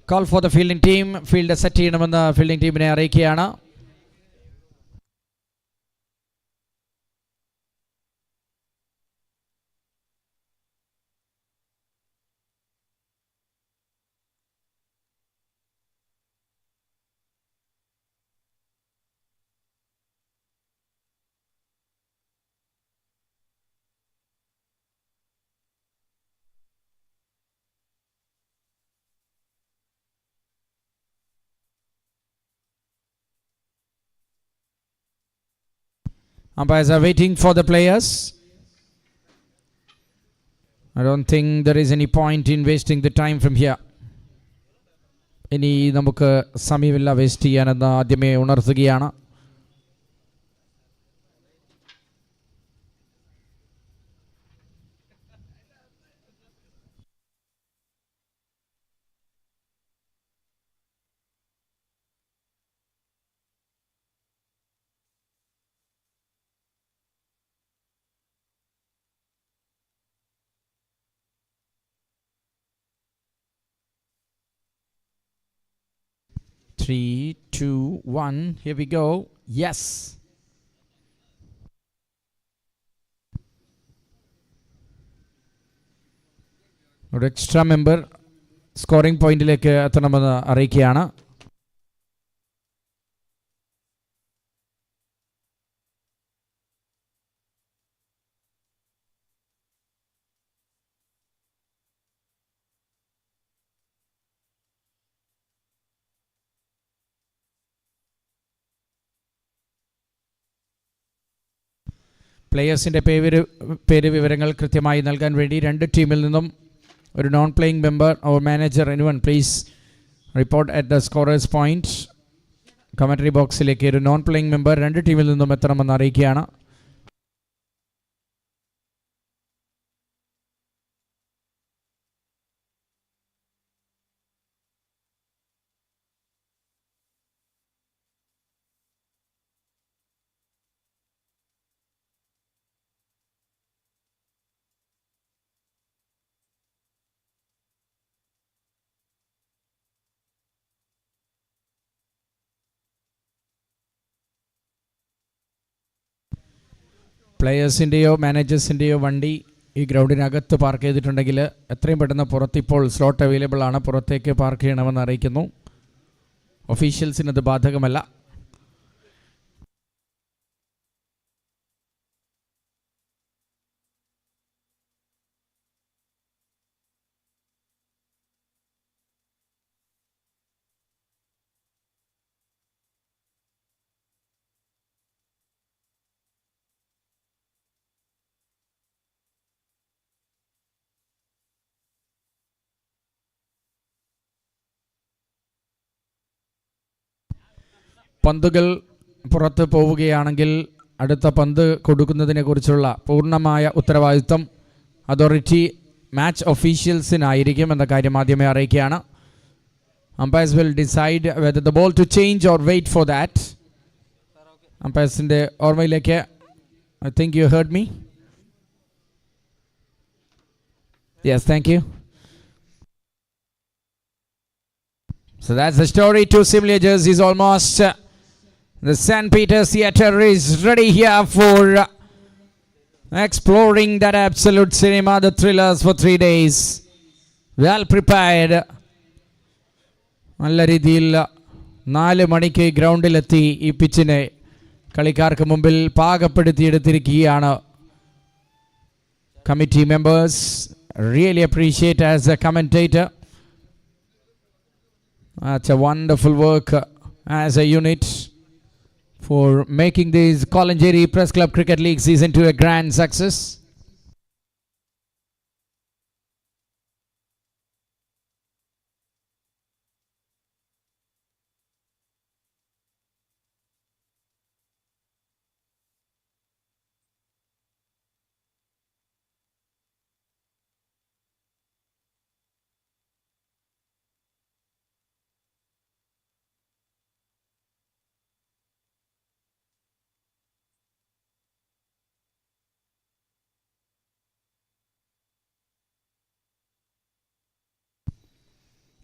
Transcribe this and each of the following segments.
Call for the fielding team. Field set ചെയ്യണമെന്ന് fielding teamനെ അറിയിക്കുകയാണ്. Umpires are waiting for the players. I don't think there is any point in wasting the time from here. ഇനി നമുക്ക് സമയമില്ല waste ചെയ്യാനെന്ന് ആദ്യമേ ഉണർത്തുകയാണ്. Three, two, one. Here we go. Yes. ഒരു extra member scoring പോയിന്റിലേക്ക് എത്തണമെന്ന് അറിയിക്കുകയാണ്. പ്ലേയേഴ്സിൻ്റെ പേര് വിവരങ്ങൾ കൃത്യമായി നൽകാൻ വേണ്ടി രണ്ട് ടീമിൽ നിന്നും ഒരു non playing member or manager anyone please report at the scorers point. Commentary ബോക്സിലേക്ക് ഒരു നോൺ പ്ലേയിങ് മെമ്പർ രണ്ട് ടീമിൽ നിന്നും എത്തണമെന്ന് അറിയിക്കുകയാണ്. പ്ലേയേഴ്സിൻ്റെയോ മാനേജേഴ്സിൻ്റെയോ വണ്ടി ഈ ഗ്രൗണ്ടിനകത്ത് പാർക്ക് ചെയ്തിട്ടുണ്ടെങ്കിൽ എത്രയും പെട്ടെന്ന് പുറത്തിപ്പോൾ സ്ലോട്ട് അവൈലബിൾ ആണ്, പുറത്തേക്ക് പാർക്ക് ചെയ്യണമെന്ന് അറിയിക്കുന്നു. ഒഫീഷ്യൽസിനത് ബാധകമല്ല. പന്തുകൾ പുറത്ത് പോവുകയാണെങ്കിൽ അടുത്ത പന്ത് കൊടുക്കുന്നതിനെക്കുറിച്ചുള്ള പൂർണ്ണമായ ഉത്തരവാദിത്വം അതോറിറ്റി മാച്ച് ഒഫീഷ്യൽസിനായിരിക്കും എന്ന കാര്യം ആദ്യമേ അറിയിക്കുകയാണ്. Umpires will decide whether the ball to change or wait for that. അമ്പയർസിൻ്റെ ഓർമ്മയിലേക്ക് I think you heard me. Yes, thank you. So that's the story. Two similar jerseys almost. The St. Peter's Theatre is ready here for exploring that absolute cinema, the thrillers for 3 days. Well prepared. നല്ല രീതിയിൽ 4 മണിക്ക് ഗ്രൗണ്ടിലെത്തി ഈ പിച്ചിനെ കളിക്കാർക്ക് മുമ്പിൽ പാകപ്പെടുത്തിയെടുത്തിരിക്കുകയാണ് committee members. Really appreciate as a commentator. That's a wonderful work as a unit for making this Kolencherry Press Club Cricket League season to a grand success.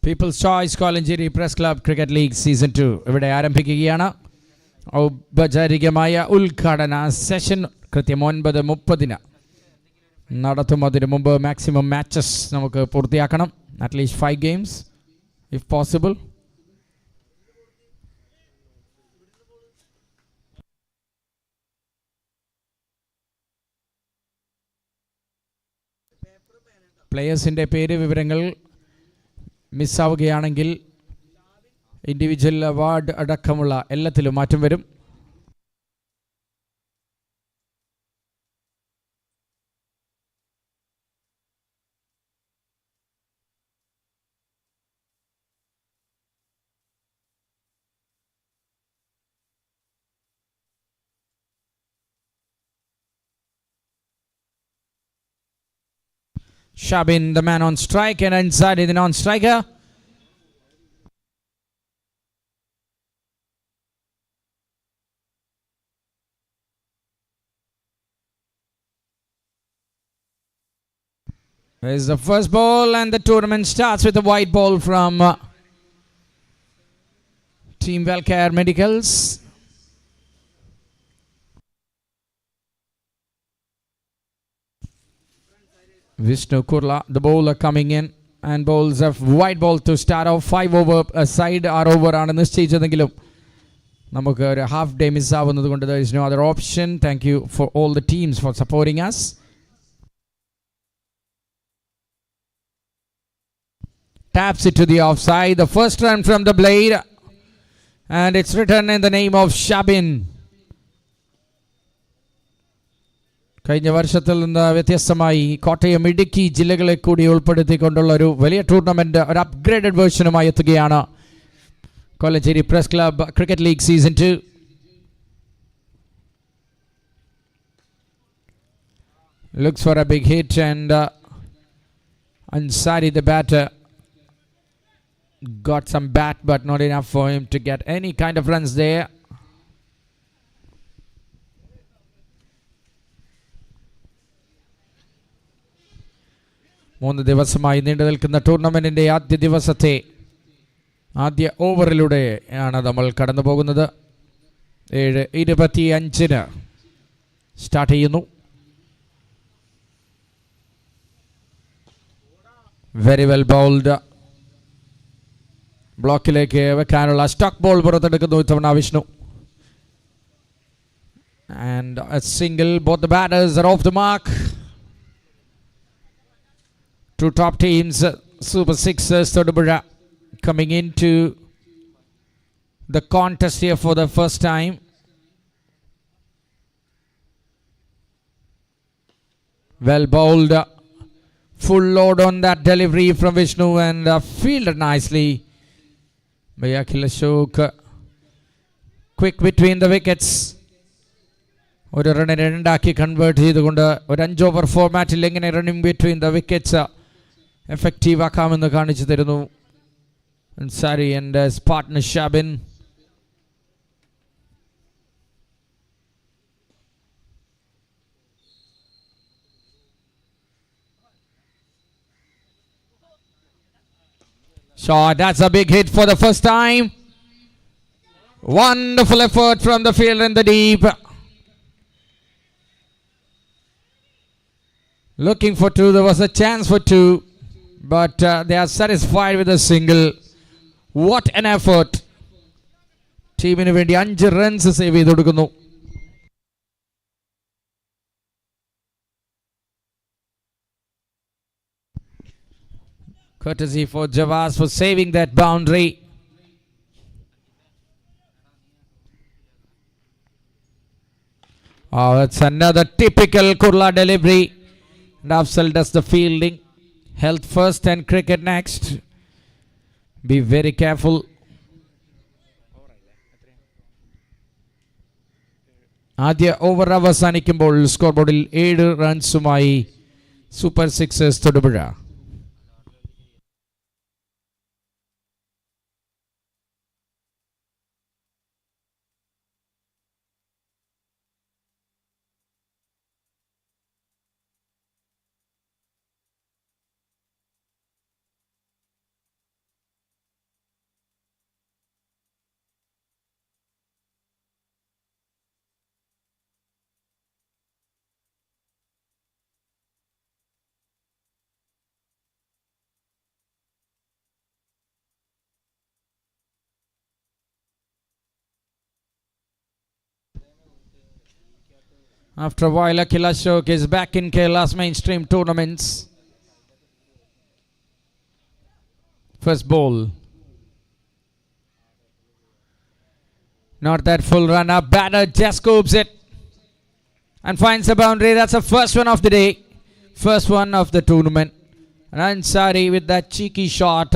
People's Choice Kolencherry Press Club Cricket League Season 2 ഇവിടെ ആരംഭിക്കുകയാണ്. ഔപചാരികമായ ഉദ്ഘാടന session കൃത്യം 9:30 നടത്തും. അതിനു മുമ്പ് maximum matches നമുക്ക് പൂർത്തിയാക്കണം. At least 5 games if possible. പ്ലേയേഴ്സിൻ്റെ പേര് വിവരങ്ങൾ മിസ്സാവുകയാണെങ്കിൽ ഇൻഡിവിജ്വൽ അവാർഡ് അടക്കമുള്ള എല്ലാത്തിലും മാറ്റം വരും. Shabin, the man on strike, and inside is the non-striker. There's the first ball, and the tournament starts with a white ball from Team Wellcare Medicals. Vishnu Kurla, the bowler coming in, and bowls a white ball to start off. 5 over side are over ആണ് നിശ്ചയിച്ചതെങ്കിലും നമുക്ക് ഒരു half day മിസ്സാവുന്നത് കൊണ്ട് there is no other option. Thank you for all the teams for supporting us. Taps it to the offside. The first run from the blade, and it's written in the name of Shabin. കഴിഞ്ഞ വർഷത്തിൽ നിന്ന് വ്യത്യസ്തമായി കോട്ടയം, ഇടുക്കി ജില്ലകളെ കൂടി ഉൾപ്പെടുത്തിക്കൊണ്ടുള്ള ഒരു വലിയ tournament, ഒരു upgraded വേർഷനുമായി എത്തുകയാണ് Kolencherry Press Club Cricket League Season 2. Looks for a big hit, and Ansari, the batter, got some bat but not enough for him to get any kind of runs there. മൂന്ന് ദിവസമായി നീണ്ടു നിൽക്കുന്ന ടൂർണമെൻറ്റിൻ്റെ ആദ്യ ദിവസത്തെ ആദ്യ ഓവറിലൂടെയാണ് നമ്മൾ കടന്നു പോകുന്നത്. 7:25 സ്റ്റാർട്ട് ചെയ്യുന്നു. Very well bowled. ബ്ലോക്കിലേക്ക് വെക്കാനുള്ള സ്റ്റോക്ക് ബോൾ പുറത്തെടുക്കുന്നു ഇത്തവണ Vishnu. And a single. Both the batters are off the mark. Two top teams, Super Sixers, Thodupuzha, coming into the contest here for the first time. Well bowled, full load on that delivery from Vishnu, and fielded nicely by Akhil Ashok. Quick between the wickets. ഒരു റണ്ണിനെ രണ്ടാക്കി convert ചെയ്തുകൊണ്ട് ഒരു 5 over ഫോർമാറ്റിൽ എങ്ങനെ running between the wickets effective ആക്കാമെന്ന് കാണിച്ചു തരുന്നു Ansari and his partner Shabin. So that's a big hit for the first time. Wonderful effort from the fielder in the deep. Looking for 2. There was a chance for 2, but they are satisfied with a single. What an effort. ടീമിന് വേണ്ടി 5 runs save ചെയ്ത് കൊടുക്കുന്നു. Courtesy for Javas for saving that boundary. Oh, that's another typical Kurla delivery. And Afzal does the fielding. Health first and cricket next. Be very careful. ആദ്യ over അവസാനിക്കുമ്പോൾ score ബോർഡിൽ 7 റൺസുമായി super sixers Thodupuzha. After a while, Akil Ashok is back in Kerala's mainstream tournaments. First ball. Not that full run up. Batter just scoops it and finds a boundary. That's the first one of the day. First one of the tournament. And Ansari with that cheeky shot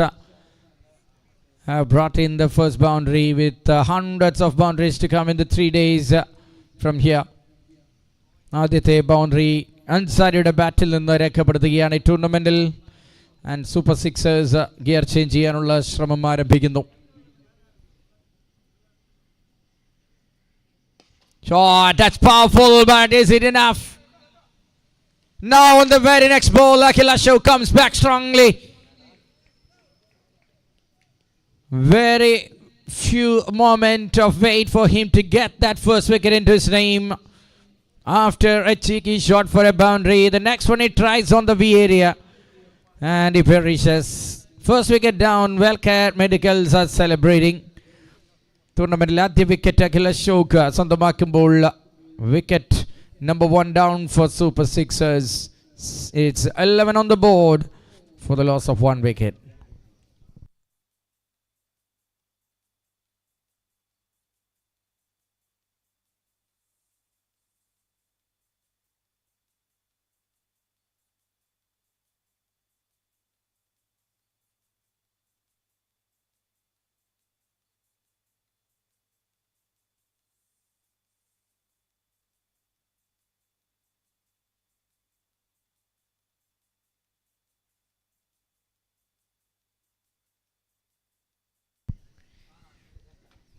have brought in the first boundary with hundreds of boundaries to come in the 3 days from here. ആദ്യത്തെ boundary അൻസാരിയുടെ ബാറ്റിൽ നിന്ന് രേഖപ്പെടുത്തുകയാണ് ഈ ടൂർണമെന്റിൽ. And super sixers gear change ചെയ്യാനുള്ള ശ്രമം ആരംഭിക്കുന്നു. Shot, that's powerful, but is it enough? Now on the very next ball, Akil Ashok comes back strongly. Very few moments of wait for him to get that first wicket into his name. After a cheeky shot for a boundary, the next one he tries on the V area and he perishes. First wicket down. Wellcare Medicals are celebrating. ടൂർണമെന്റിൽ ആദ്യ wicket Akhil Ashok സ്വന്തമാക്കുമ്പോൾ wicket number 1 down for Super Sixers. It's 11 on the board for the loss of 1 wicket.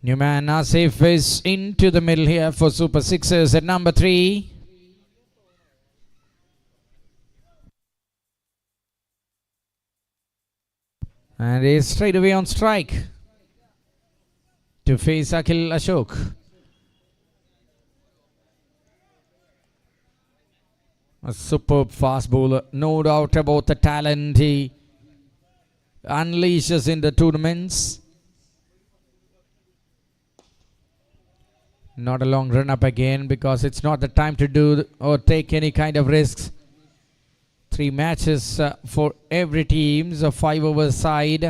Newman Asif is into the middle here for Super Sixers at number 3. And he's straight away on strike to face Akil Ashok. A superb fast bowler, no doubt about the talent he unleashes in the tournaments. Not a long run up again because it's not the time to do or take any kind of risks. 3 matches for every team, so 5 over side.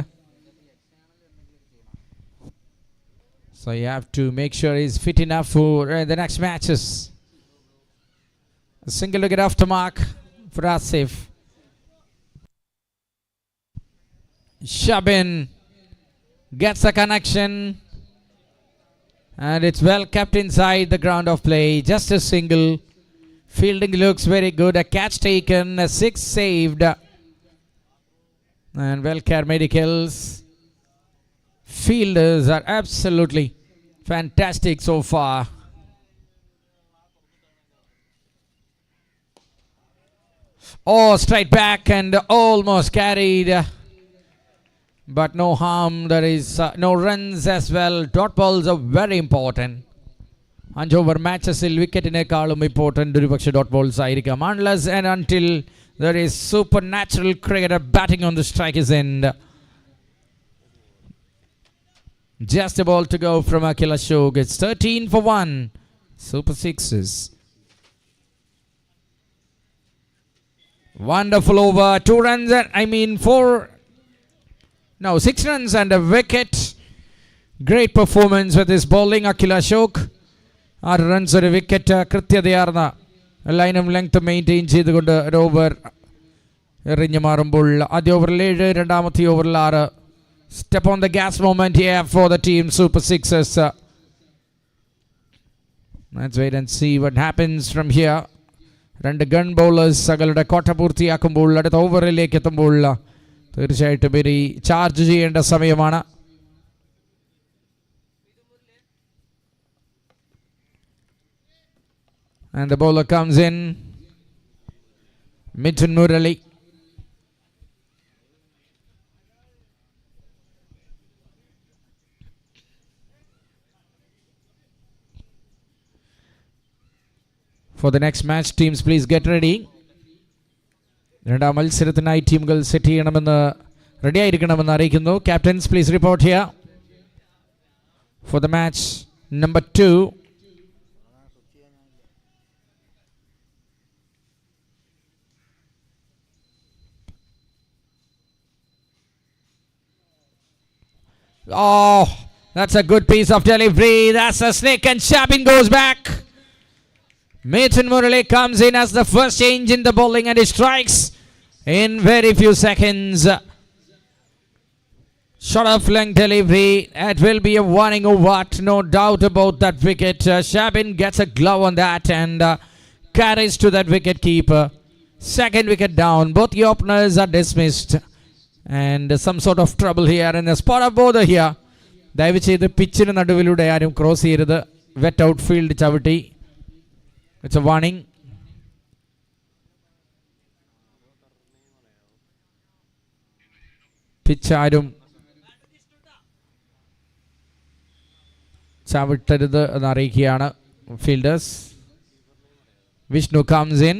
So you have to make sure he's fit enough for the next matches. A single wicket off the mark for Asif. Shabin gets a connection. And it's well kept inside the ground of play. Just a single. Fielding looks very good. A catch taken. A 6 saved. And Wellcare Medicals fielders are absolutely fantastic so far. Oh, straight back and almost carried. But no harm. There is no runs as well. Dot balls are very important. 5 over matches wicketine important ഒരുപക്ഷെ dot balls ആയിരിക്കാം. Unless and until there is supernatural cricketer batting on the strikers end. Just a ball to go from Akil Ashok. It's 13 for 1. Super Sixers. Wonderful over. 2 runs. 6 runs and a wicket. Great performance with his bowling, Akil Ashok. 6 runs ഒരു wicket കൃത്യതയാർന്ന ലൈനും length maintain ചെയ്തുകൊണ്ട് ഒരു over എറിഞ്ഞു മാറുമ്പോൾ ആദ്യ ഓവറിൽ 7, രണ്ടാമത്തെ ഓവറിൽ 6. Step on the gas moment here for the team super sixers. Let's wait and see what happens from here. 2 gun bowlers തങ്ങളുടെ കോട്ട പൂർത്തിയാക്കുമ്പോൾ അടുത്ത ഓവറിലേക്ക് എത്തുമ്പോൾ തീർച്ചയായിട്ടും ഇനി ചാർജ് ചെയ്യേണ്ട സമയമാണ്. And the bowler comes in. Mithun Murali. For the next match, teams please get ready. രണ്ടാം മത്സരത്തിനായി ടീമുകൾ സെറ്റ് ചെയ്യണമെന്ന് റെഡി ആയിരിക്കണമെന്ന് അറിയിക്കുന്നു. Captains please report here for the match number 2. Oh, that's a good piece of delivery. That's a snake and Shabin goes back. Mithun Murali comes in as the first change in the bowling and he strikes in very few seconds. Short of length delivery. It will be a warning or what? No doubt about that wicket. Shabin gets a glove on that and carries to that wicket keeper. Second wicket down. Both the openers are dismissed. And some sort of trouble here in the spot of bother here. ദയവ് ചെയ്ത് പിച്ചിന് നടുവിലൂടെ ആരും cross ചെയ്യരുത്. Wet outfield ചവിട്ടി. It's a warning. Pitch ആരും ചവിട്ടരുത് എന്നറിയിക്കുകയാണ് fielders. Vishnu comes in.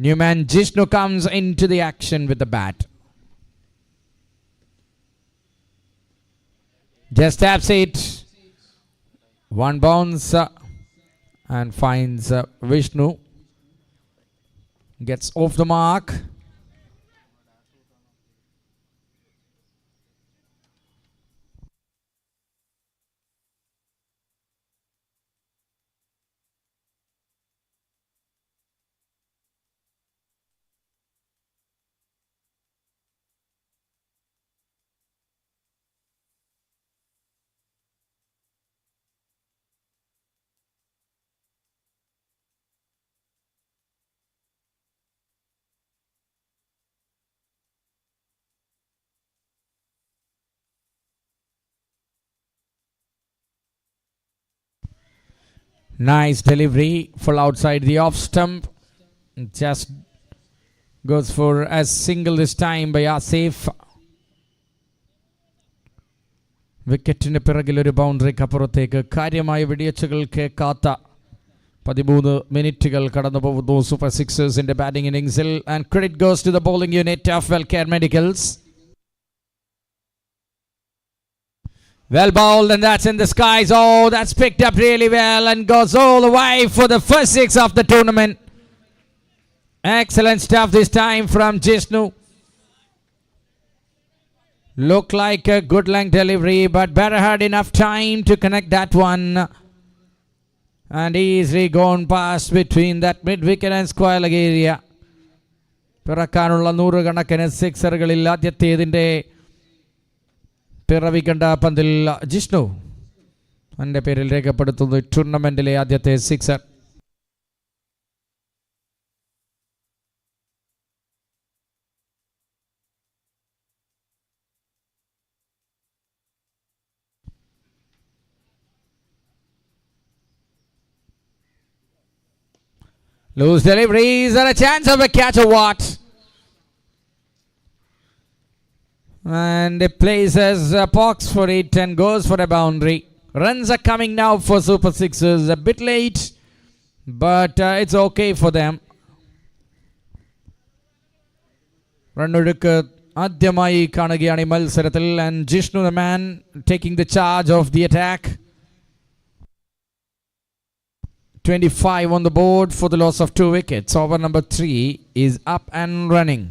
New man Jishnu comes into the action with the bat. Just taps it. One bounce and finds Vishnu. Gets off the mark. Nice delivery, full outside the off stump. Just goes for a single this time by Asif. വിക്കറ്റിന് പിറകിൽ ഒരു ബൗണ്ടറിക്ക് അപ്പുറത്തേക്ക് കാര്യമായ വെടിയച്ചുകൾ കേൾക്കാത്ത 13 മിനിറ്റുകൾ കടന്നു പോകുന്നു super സിക്സേഴ്സിന്റെ ബാറ്റിംഗ് ഇന്നിംഗ്സിൽ. And credit goes to the bowling unit of Wellcare Medicals. Well bowled and that's in the skies. Oh, that's picked up really well and goes all the way for the first six of the tournament. Excellent stuff this time from Jishnu. Looked like a good length delivery, but better had enough time to connect that one. And easily gone past between that mid-wicket and square leg area. പിറക്കാനുള്ള നൂറുകണക്കിന് സിക്സറുകളിൽ ആദ്യത്തേതിൻ്റെ പിറവി കണ്ട പന്തിൽ ജിഷ്ണു എൻ്റെ പേരിൽ രേഖപ്പെടുത്തുന്നു ടൂർണമെന്റിലെ ആദ്യത്തെ sixer. Loose deliveries and a chance of a catch or what? And it places a box for it and goes for a boundary. Runs are coming now for Super Sixers. A bit late, but it's okay for them. റണ്ണൊഴുക്ക് ആദ്യമായി കാണുകയാണ് ഈ മത്സരത്തിൽ. And Jishnu the man taking the charge of the attack. 25 on the board for the loss of 2 wickets. Over number 3 is up and running.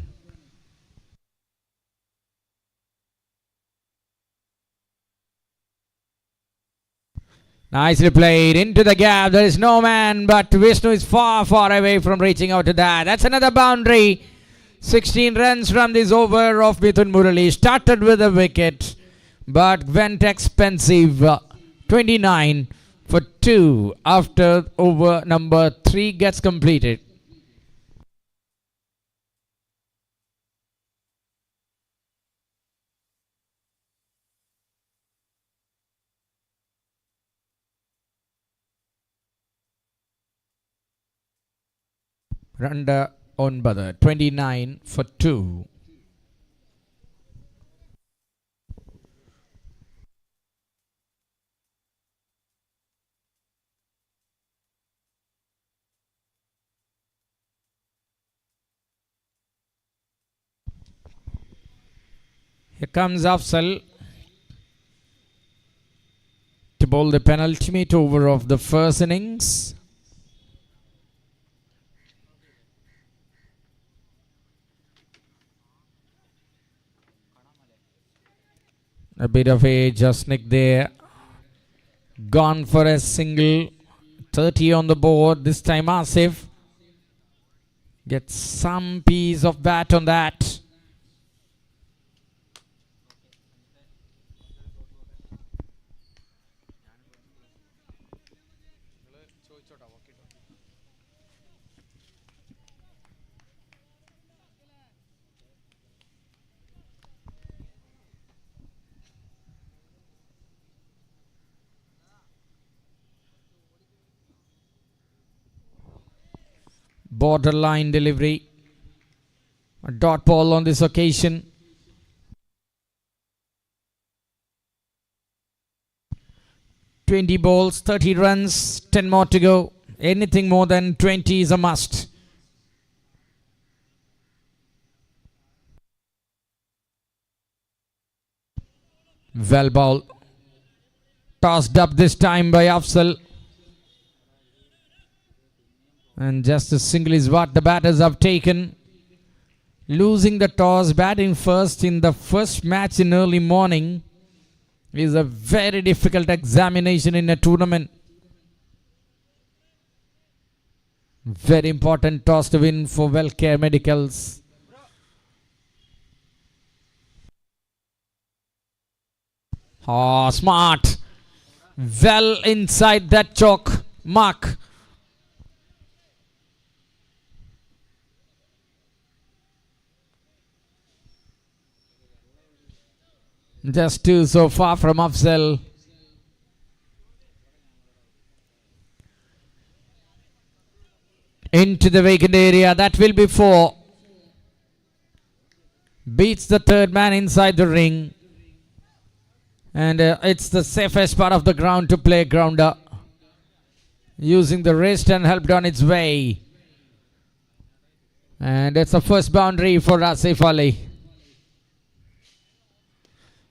Nicely played into the gap. There is no man, but Vishnu is far away from reaching out to that. That's another boundary. 16 runs from this over of Mithun Murali. Started with a wicket, but went expensive. 29 for 2 after over number 3 gets completed. രണ്ട് 9, 29 for 2. Here comes Afzal to bowl the penultimate over of the first innings. A bit of a just nick there. Gone for a single. 30 on the board. This time Asif gets some piece of bat on that. Borderline delivery. A dot ball on this occasion. $20, 30 runs, 10 more to go. Anything more than 20 is a must. Well ball. Tossed up this time by Afzal. And just a single is what the batters have taken. Losing the toss, batting first in the first match in early morning is a very difficult examination in a tournament. Very important toss to win for Wellcare Medicals. Oh, smart. Well inside that chalk mark. Just two so far from Afzal. Into the vacant area. That will be 4. Beats the third man inside the ring. And it's the safest part of the ground to play grounder. Using the wrist and helped on its way. And it's the first boundary for Asif Ali.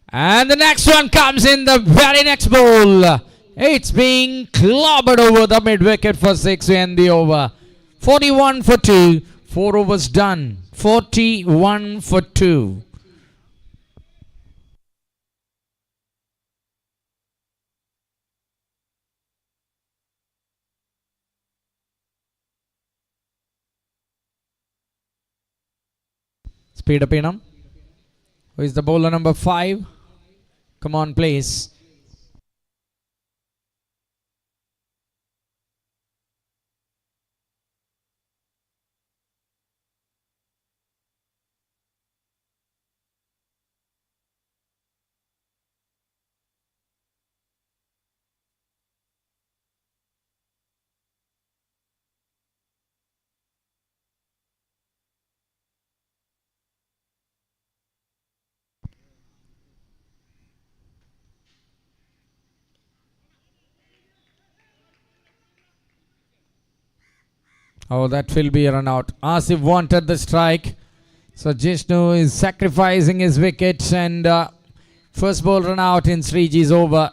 And the next one comes in the very next ball. It's being clobbered over the mid wicket for 6 to end the over. 41 for 2. 4 overs done. 41 for 2. Speed up, Inam. Who is the bowler number 5? Come on, please. Oh, that will be a run out. Asif wanted the strike. So Jishnu is sacrificing his wicket and first ball run out in Sriji's over.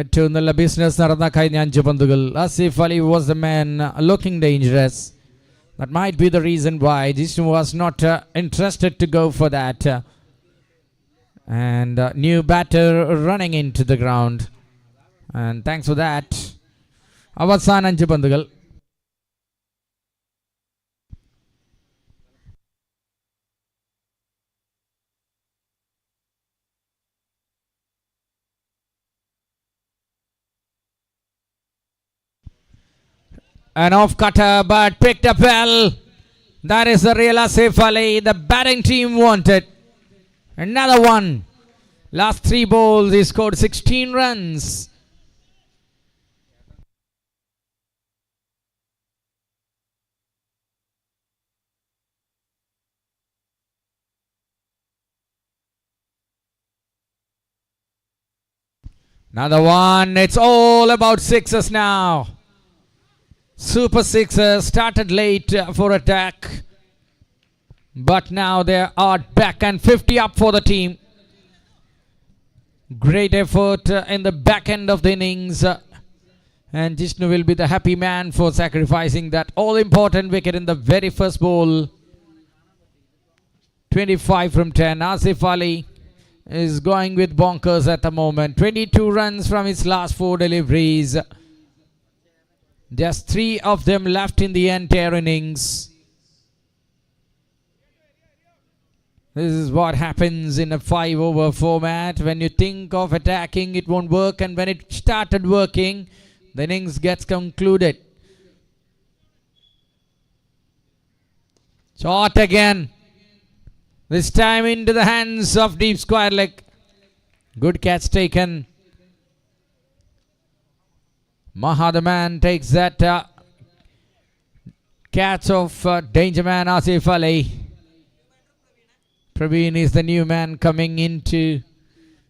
ഏറ്റവും നല്ല business നടന്ന കഴിഞ്ഞ 5 പന്തുകൾ. Asif Ali was the man looking dangerous. That might be the reason why Jishnu was not interested to go for that. And new batter running into the ground. And thanks for that. അവസാന 5 പന്തുകൾ. An off cutter, but picked up well. That is the real Asif Ali. The batting team wanted. Another one. Last 3 balls, he scored 16 runs. Another one. It's all about sixes now. Super sixers started late for attack. But now they are back and 50 up for the team. Great effort in the back end of the innings. And Jishnu will be the happy man for sacrificing that all-important wicket in the very first ball. 25 from 10. Asif Ali is going with bonkers at the moment. 22 runs from his last 4 deliveries. Just 3 of them left in the entire innings. This is what happens in a 5-over format. When you think of attacking, it won't work, and when it started working, the innings gets concluded. Shot again. This time into the hands of deep square leg. Good catch taken. Maha the man takes that catch of danger man Asif Ali. Praveen is the new man coming in to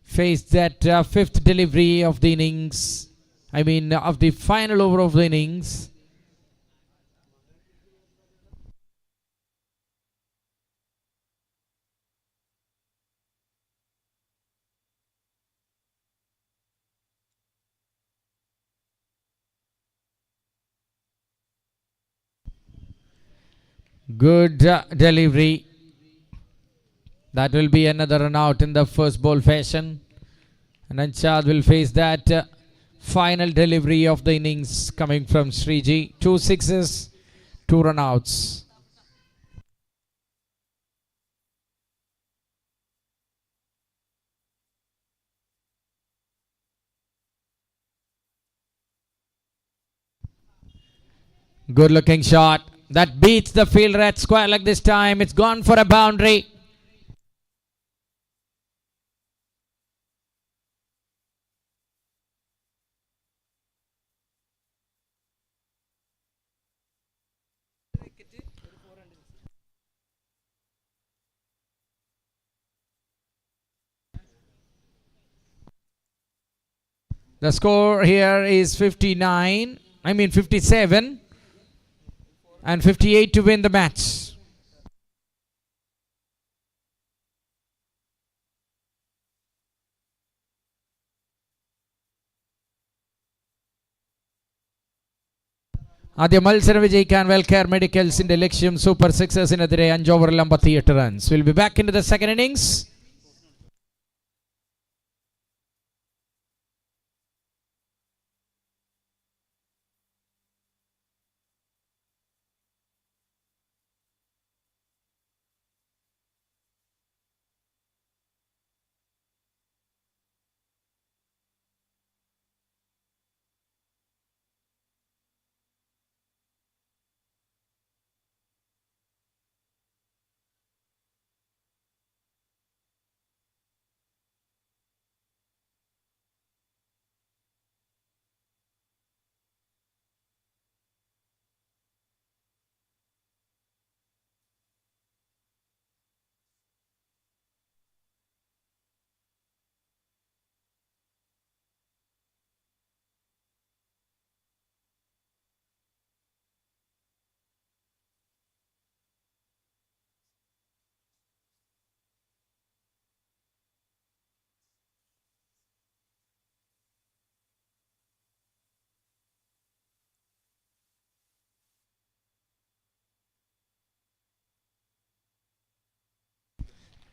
face that 5th delivery of the innings. Of the final over of the innings. Good delivery. That will be another run out in the first ball fashion. And then Chad will face that final delivery of the innings coming from Sriji. 2 sixes, 2 run outs. Good looking shot. That beats the fielder at square leg this time. It's gone for a boundary. The score here is 57 and 58 to win the match. ആദ്യ മത്സരം വിജയിക്കാൻ Wellcare മെഡിക്കൽസിന്റെ ലക്ഷ്യം super സിക്സേഴ്സിനെതിരെ 5 ഓവറിൽ 58 റൺസ്. Will be back in to the second innings.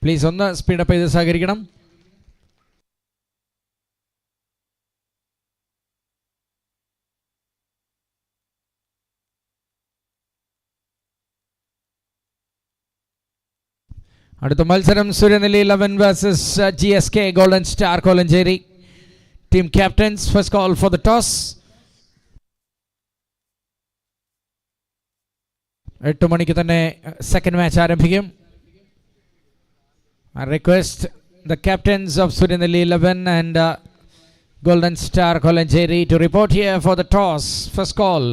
Please ഒന്ന് speed up ചെയ്ത് സഹകരിക്കണം. അടുത്ത മത്സരം Suranelli 11 versus GSK golden star Kolenchery. Team captains first call for the toss. 8 മണിക്ക് തന്നെ സെക്കൻഡ് മാച്ച് ആരംഭിക്കും. I request the captains of Surinelli 11 and Golden Star Kolencherry to report here for the toss. First call.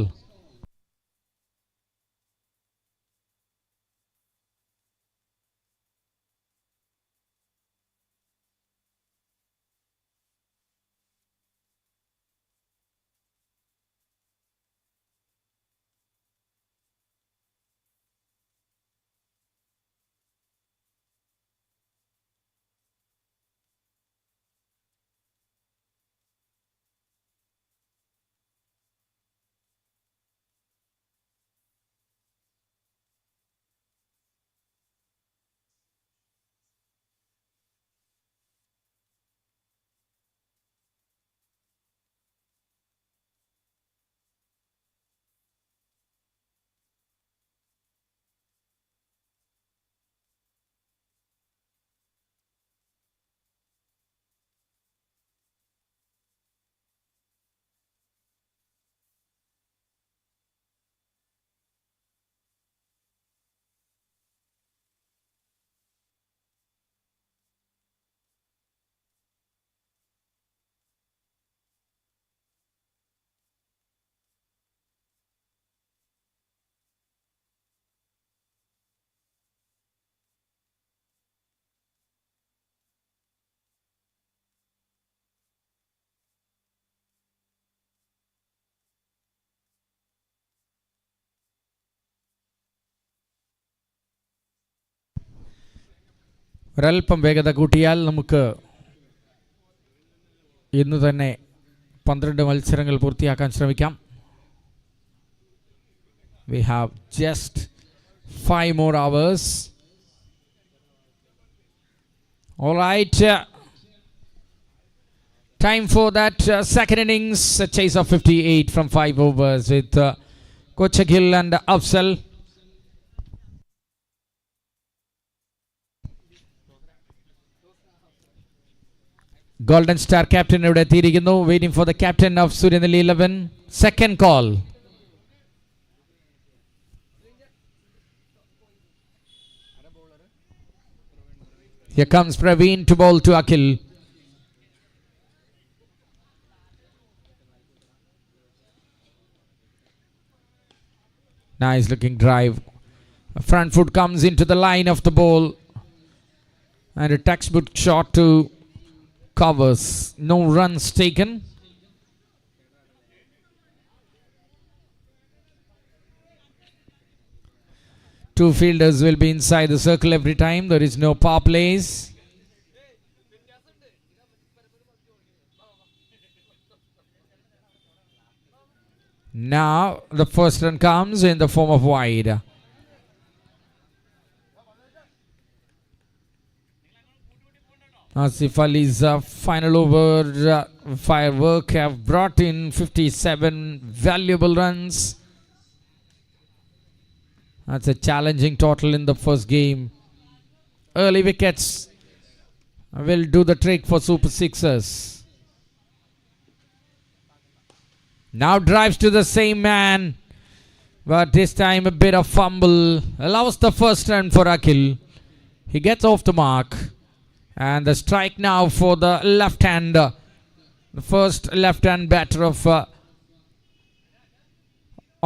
ഒരല്പം വേഗത കൂട്ടിയാൽ നമുക്ക് ഇന്ന് തന്നെ 12 മത്സരങ്ങൾ പൂർത്തിയാക്കാൻ ശ്രമിക്കാം. We have just 5 more hours. All right. Time for that second innings. A chase of 58 from 5 overs with Kolencherry and Afzal. Golden Star captain ഇവിടെ എത്തിയിരിക്കുന്നു. Waiting for the captain of Surinaban 11. Second call. Here comes Praveen to bowl to Akhil. Nice looking drive. A front foot comes into the line of the ball. And a textbook shot to covers. No runs taken. Two fielders will be inside the circle every time. There is no power plays. Now the first run comes in the form of wide. Asif Ali's final over firework have brought in 57 valuable runs. That's a challenging total in the first game. Early wickets will do the trick for Super Sixers. Now drives to the same man, but this time a bit of fumble allows the first run for Akhil. He gets off the mark, and the strike now for the left hand, the first left hand batter of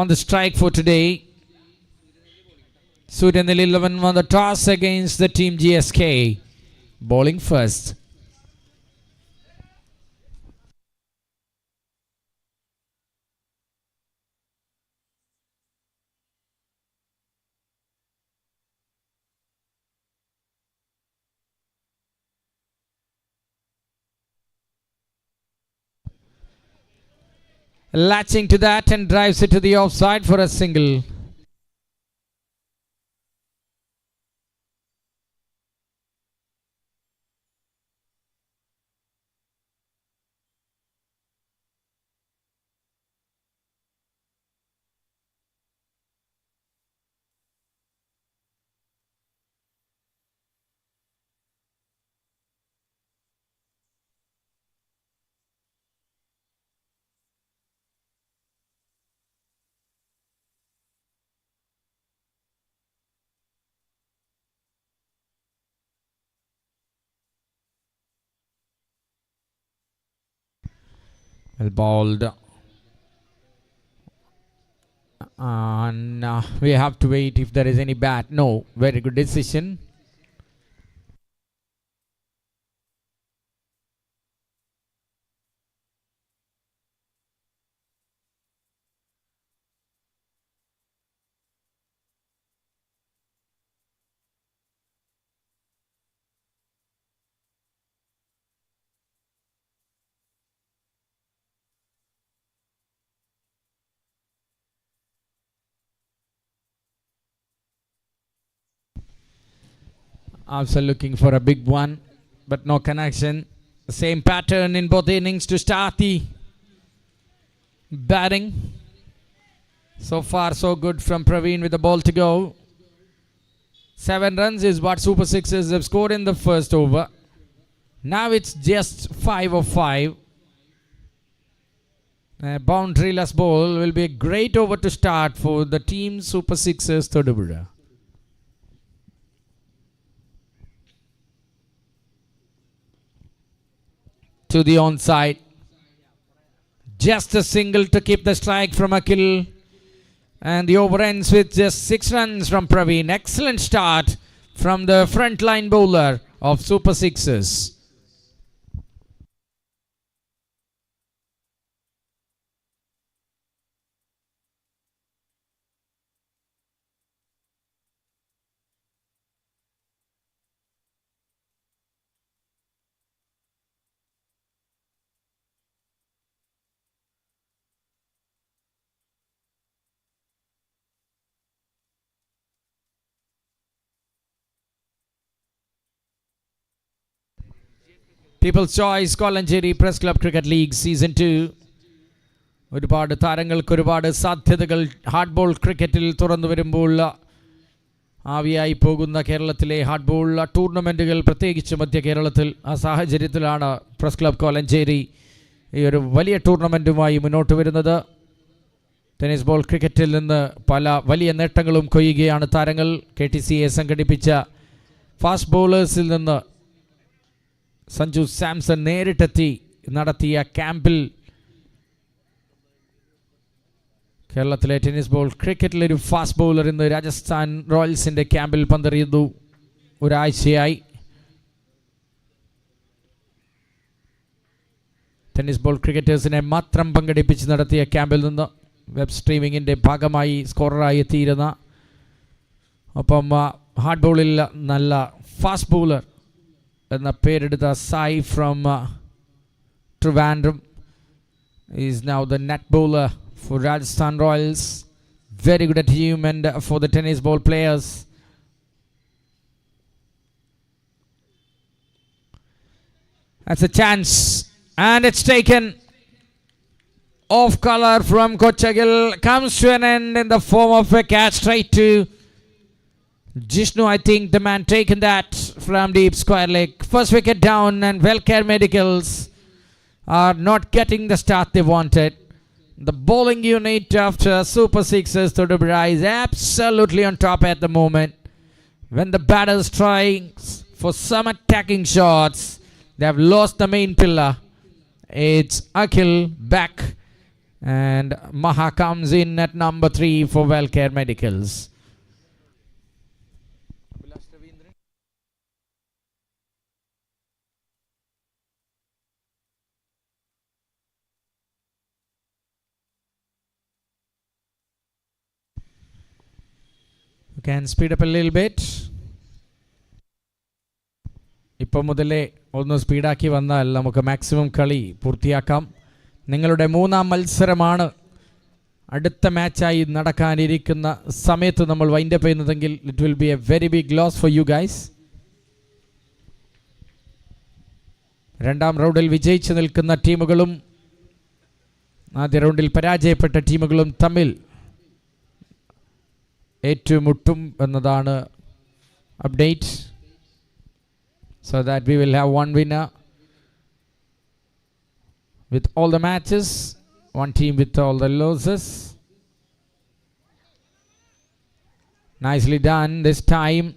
on the strike for today. Surinaban 11 won the toss against the team GSK, bowling first. Latching to that and drives it to the offside for a single. Well bowled. And we have to wait if there is any bat. No, very good decision. Also looking for a big one, but no connection. Same pattern in both innings to start the batting. So far so good from Praveen with the ball to go. 7 runs is what Super Sixers have scored in the first over. Now it's just 5 of 5. A boundaryless ball will be a great over to start for the team Super Sixers Thodupuzha. To the onside. Just a single to keep the strike from Akhil. And the over ends with just 6 runs from Praveen. Excellent start from the frontline bowler of Super Sixers. People's Choice Kolencherry Press Club Cricket League Season 2. ഒരുപാട് താരങ്ങൾക്ക് ഒരുപാട് സാധ്യതകൾ hard ball ക്രിക്കറ്റിൽ തുറന്നു വരുമ്പോൾ ആവിയായി പോകുന്ന കേരളത്തിലെ hard ball ടൂർണമെൻറ്റുകൾ, പ്രത്യേകിച്ച് മധ്യ കേരളത്തിൽ. ആ സാഹചര്യത്തിലാണ് പ്രസ് ക്ലബ് കോലഞ്ചേരി ഈ ഒരു വലിയ ടൂർണമെൻറ്റുമായി മുന്നോട്ട് വരുന്നത്. ടെന്നീസ് ബോൾ ക്രിക്കറ്റിൽ നിന്ന് പല വലിയ നേട്ടങ്ങളും കൊയ്യുകയാണ് താരങ്ങൾ. KTCA സംഘടിപ്പിച്ച ഫാസ്റ്റ് ബോളേഴ്സിൽ നിന്ന് സഞ്ജു സാംസൺ നേരിട്ടെത്തി നടത്തിയ ക്യാമ്പിൽ കേരളത്തിലെ ടെന്നീസ് ബോൾ ക്രിക്കറ്റിലൊരു ഫാസ്റ്റ് ബോളർ ഇന്ന് രാജസ്ഥാൻ റോയൽസിൻ്റെ ക്യാമ്പിൽ പന്തെറിയുന്നു. ഒരാഴ്ചയായി ടെന്നീസ് ബോൾ ക്രിക്കറ്റേഴ്സിനെ മാത്രം പങ്കെടുപ്പിച്ച് നടത്തിയ ക്യാമ്പിൽ നിന്ന് വെബ് സ്ട്രീമിങ്ങിൻ്റെ ഭാഗമായി സ്കോററായി എത്തിയിരുന്ന, ഒപ്പം ഹാർഡ് ബോളിൽ നല്ല ഫാസ്റ്റ് ബോളർ എന്ന പേരെടുത്ത Sai from Trivandrum is now the net bowler for Rajasthan Royals. Very good achievement for the tennis ball players. That's a chance, and it's taken. Off color from Kochagil comes to an end in the form of a catch straight to Jishnu. I think the man taken that from deep square leg. First wicket down, and Wellcare Medicals are not getting the start they wanted. The bowling unit after Super Sixes to Dubai is absolutely on top at the moment. When the batters trying for some attacking shots, they have lost the main pillar. It's Akhil back, and Maha comes in at number 3 for Wellcare Medicals. You can speed up a little bit. ഇപ്പോൾ മുതലേ ഒന്ന് സ്പീഡാക്കി വന്നാൽ നമുക്ക് maximum കളി പൂർത്തിയാക്കാം. നിങ്ങളുടെ മൂന്നാം മത്സരമാണ് അടുത്ത മാച്ചായി നടക്കാനിരിക്കുന്ന സമയത്ത് നമ്മൾ വൈൻഡപ്പ് ചെയ്യുന്നതെങ്കിൽ it will be a very big loss for you guys. രണ്ടാം റൗണ്ടിൽ വിജയിച്ചു നിൽക്കുന്ന ടീമുകളും ആദ്യ റൗണ്ടിൽ പരാജയപ്പെട്ട ടീമുകളും തമ്മിൽ ഏറ്റുമുട്ടും എന്നതാണ് update. So that we will have one winner with all the matches, one team with all the losses. Nicely done this time.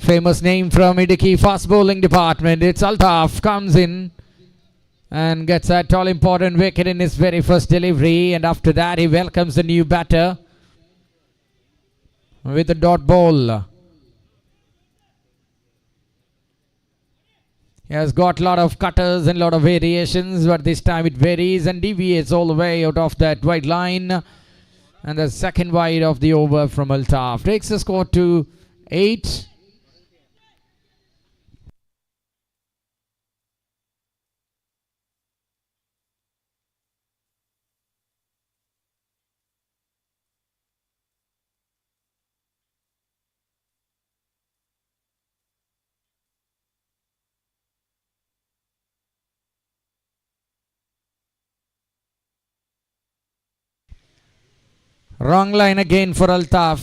Famous name from Idiki fast bowling department. It's Altaf comes in and gets that all important wicket in his very first delivery, and after that he welcomes the new batter with a dot ball. He has got a lot of cutters and a lot of variations, but this time it varies and deviates all the way out of that wide line. And the second wide of the over from Altaf takes the score to 8. Wrong line again for Altaf.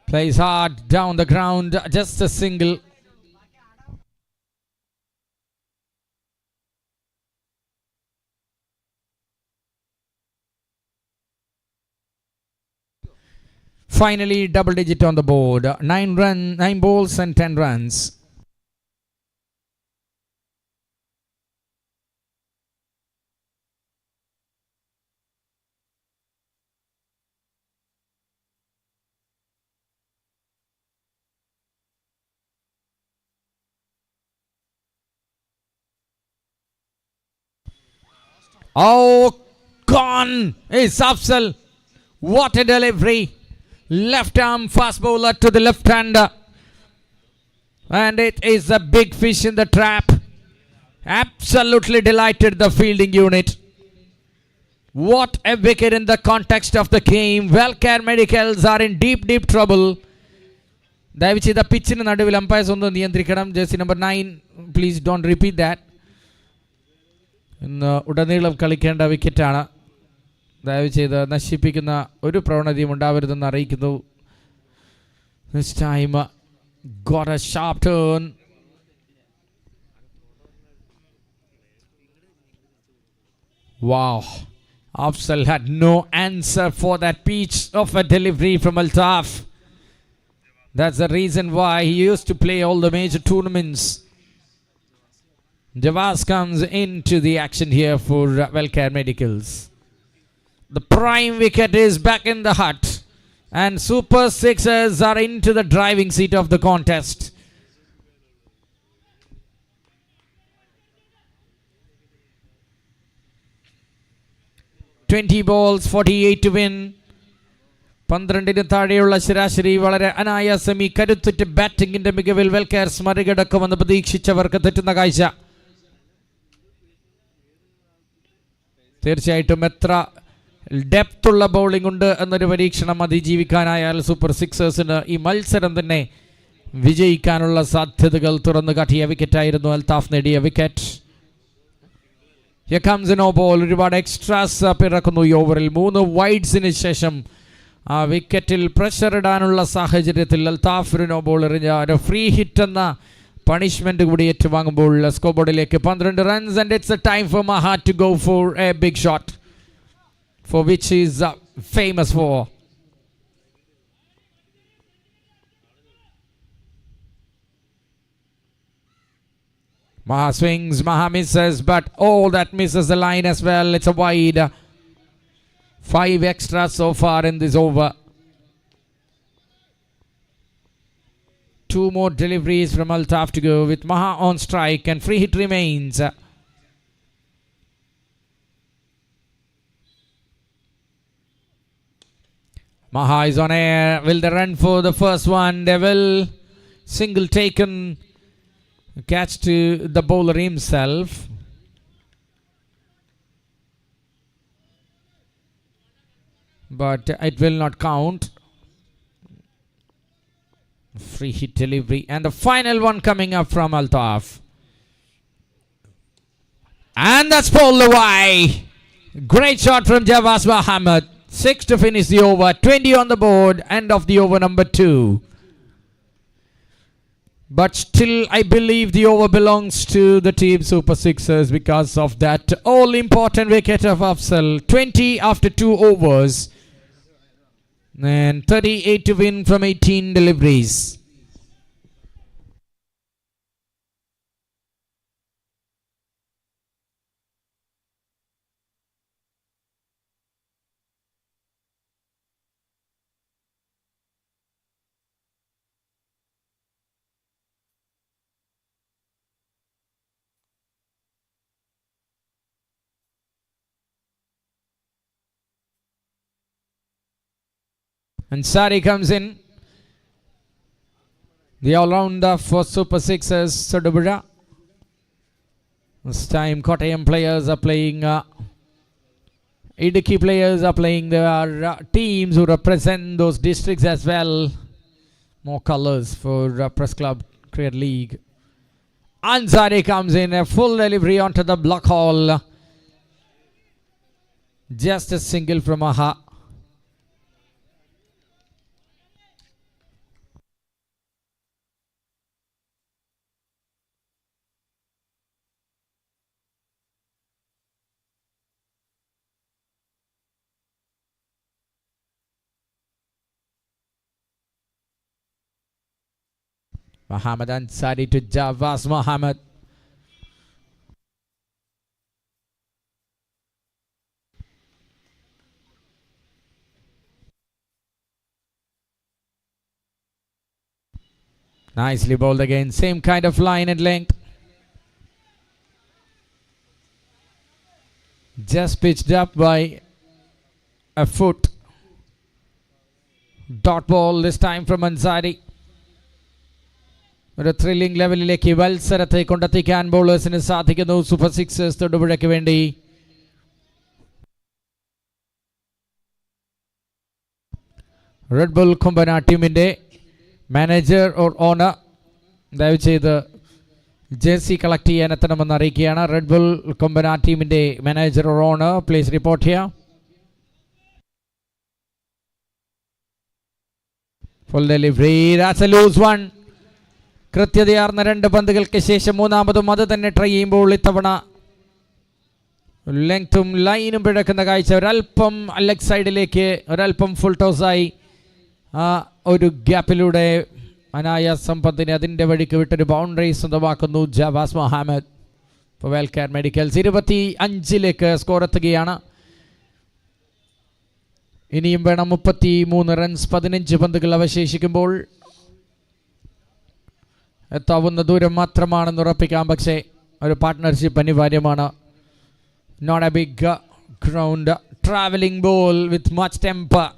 Plays hard down the ground, just a single. Finally, double digit on the board. 9 balls and 10 runs. Oh, gone is Afzal. What a delivery. left arm fast bowler to the left hander. And it is a big fish in the trap. Absolutely delighted the fielding unit. What a wicket in the context of the game. Wellcare Medicals are in deep trouble. ദയവ് ചെയ്ത പിച്ചിന് നടുവിൽ അമ്പയർസ് ഒന്ന് നിയന്ത്രിക്കണം. Jersey number 9, please don't repeat that. ഇന്ന് ഉടനീളം കളിക്കേണ്ട വിക്കറ്റാണ്. ദയവ് ചെയ്ത് നശിപ്പിക്കുന്ന ഒരു പ്രവണതയും ഉണ്ടാവരുതെന്ന് അറിയിക്കുന്നു. This time got a sharp turn. Wow. Afzal had no answer for that pitch of a delivery from Altaf. That's the reason why he used to play all the major tournaments. Javas comes into the action here for Wellcare Medicals. The prime wicket is back in the hut. And Super Sixers are into the driving seat of the contest. "20 balls, 48 to win." 12 താഴെയുള്ള ശരാശരി. വളരെ അനായാസം ഈ കരുത്തുറ്റ ബാറ്റിംഗിന്റെ മികവിൽ വെൽക്കെയർസ് മറികടക്കുമെന്ന് പ്രതീക്ഷിച്ചവർക്ക് തെറ്റുന്ന കാഴ്ച. തീർച്ചയായിട്ടും എത്ര depth ഉള്ള ബൗളിംഗ് ഉണ്ട് എന്നൊരു പരീക്ഷണം അതിജീവിക്കാനായാൽ സൂപ്പർ സിക്സേഴ്സിന് ഈ മത്സരം തന്നെ വിജയിക്കാനുള്ള സാധ്യതകൾ തുറന്നു കാട്ടിയ വിക്കറ്റായിരുന്നു. അൽത്താഫ് നേടിയ wicket. Here comes a no ball. ഒരുപാട് എക്സ്ട്രാസ് പിറക്കുന്നു ഈ ഓവറിൽ. 3 വൈഡ്സിന് ശേഷം ആ വിക്കറ്റിൽ പ്രഷർ ഇടാനുള്ള സാഹചര്യത്തിൽ അൽത്താഫ് ഒരു നോ ബോൾ എറിഞ്ഞ ഒരു ഫ്രീ ഹിറ്റ് എന്ന പണിഷ്മെന്റ് കൂടി ഏറ്റുവാങ്ങുമ്പോൾ സ്കോർ ബോർഡിലേക്ക് 12 runs. And it's a time for Maha to go for a big shot, for which he is famous for. Maha swings, Maha misses, but that misses the line as well. It's a wide. 5 extras so far in this over. 2 more deliveries from Altaf to go with Maha on strike, and free hit remains. Maha is on air. Will they run for the first one? They will. Single taken. Catch to the bowler himself. But it will not count. Free hit delivery. And the final one coming up from Altaf. And that's pulled away. Great shot from Javas Mohammed. 6 to finish the over. 20 on the board. End of the over number 2. But still, I believe the over belongs to the team Super Sixers because of that all-important wicket of Afzal. 20 after 2 overs. And 38 to win from 18 deliveries. And Sari comes in. The all-rounder for Super Sixers, Sodubura. This time Kottayam players are playing, Idukki players are playing their teams who represent those districts as well. More colours for Press Club Cricket League. Ansari comes in, a full delivery onto the block hole. Just a single from Maha. Muhammad Ansari to Javas Mohammed. Nicely bowled again. Same kind of line and length. Just pitched up by a foot. Dot ball this time from Ansari. ഒരു thrilling ലെവലിലേക്ക് മത്സരത്തെ കൊണ്ടെത്തിക്കാൻ ബൗളേഴ്സിന് സാധിക്കുന്നു. Super sixers തൊടുപുഴയ്ക്ക് വേണ്ടി. Red bull Kombana ടീമിൻ്റെ manager or owner ദയവ് ചെയ്ത് jersey collect ചെയ്യാൻ എത്തണമെന്ന് അറിയിക്കുകയാണ്. റെഡ് ബുൾ കൊമ്പന ടീമിൻ്റെ manager or owner please report ചെയ്യാം. Full delivery, that's a loose one. കൃത്യതയാർന്ന 2 പന്തുകൾക്ക് ശേഷം മൂന്നാമതും അത് തന്നെ ട്രൈ ചെയ്യുമ്പോൾ ഇത്തവണ ലെങ്ത്തും ലൈനും പിഴക്കുന്ന കാഴ്ച. ഒരല്പം ലെഗ് സൈഡിലേക്ക്, ഒരല്പം ഫുൾ ടോസായി ആ ഒരു ഗ്യാപ്പിലൂടെ അനായാസം പന്തിനെ അതിൻ്റെ വഴിക്ക് വിട്ടൊരു ബൗണ്ടറി സ്വന്തമാക്കുന്നു ജവാസ് മുഹമ്മദ്. ഇപ്പോൾ വെൽകെയർ മെഡിക്കൽസ് 25 സ്കോർ എത്തുകയാണ്. ഇനിയും വേണം 33 റൺസ്. 15 പന്തുകൾ അവശേഷിക്കുമ്പോൾ എത്താവുന്ന ദൂരം മാത്രമാണെന്ന് ഉറപ്പിക്കാം. പക്ഷേ ഒരു പാർട്ട്ണർഷിപ്പ് അനിവാര്യമാണ്. Not a big ground, travelling ball with much temper.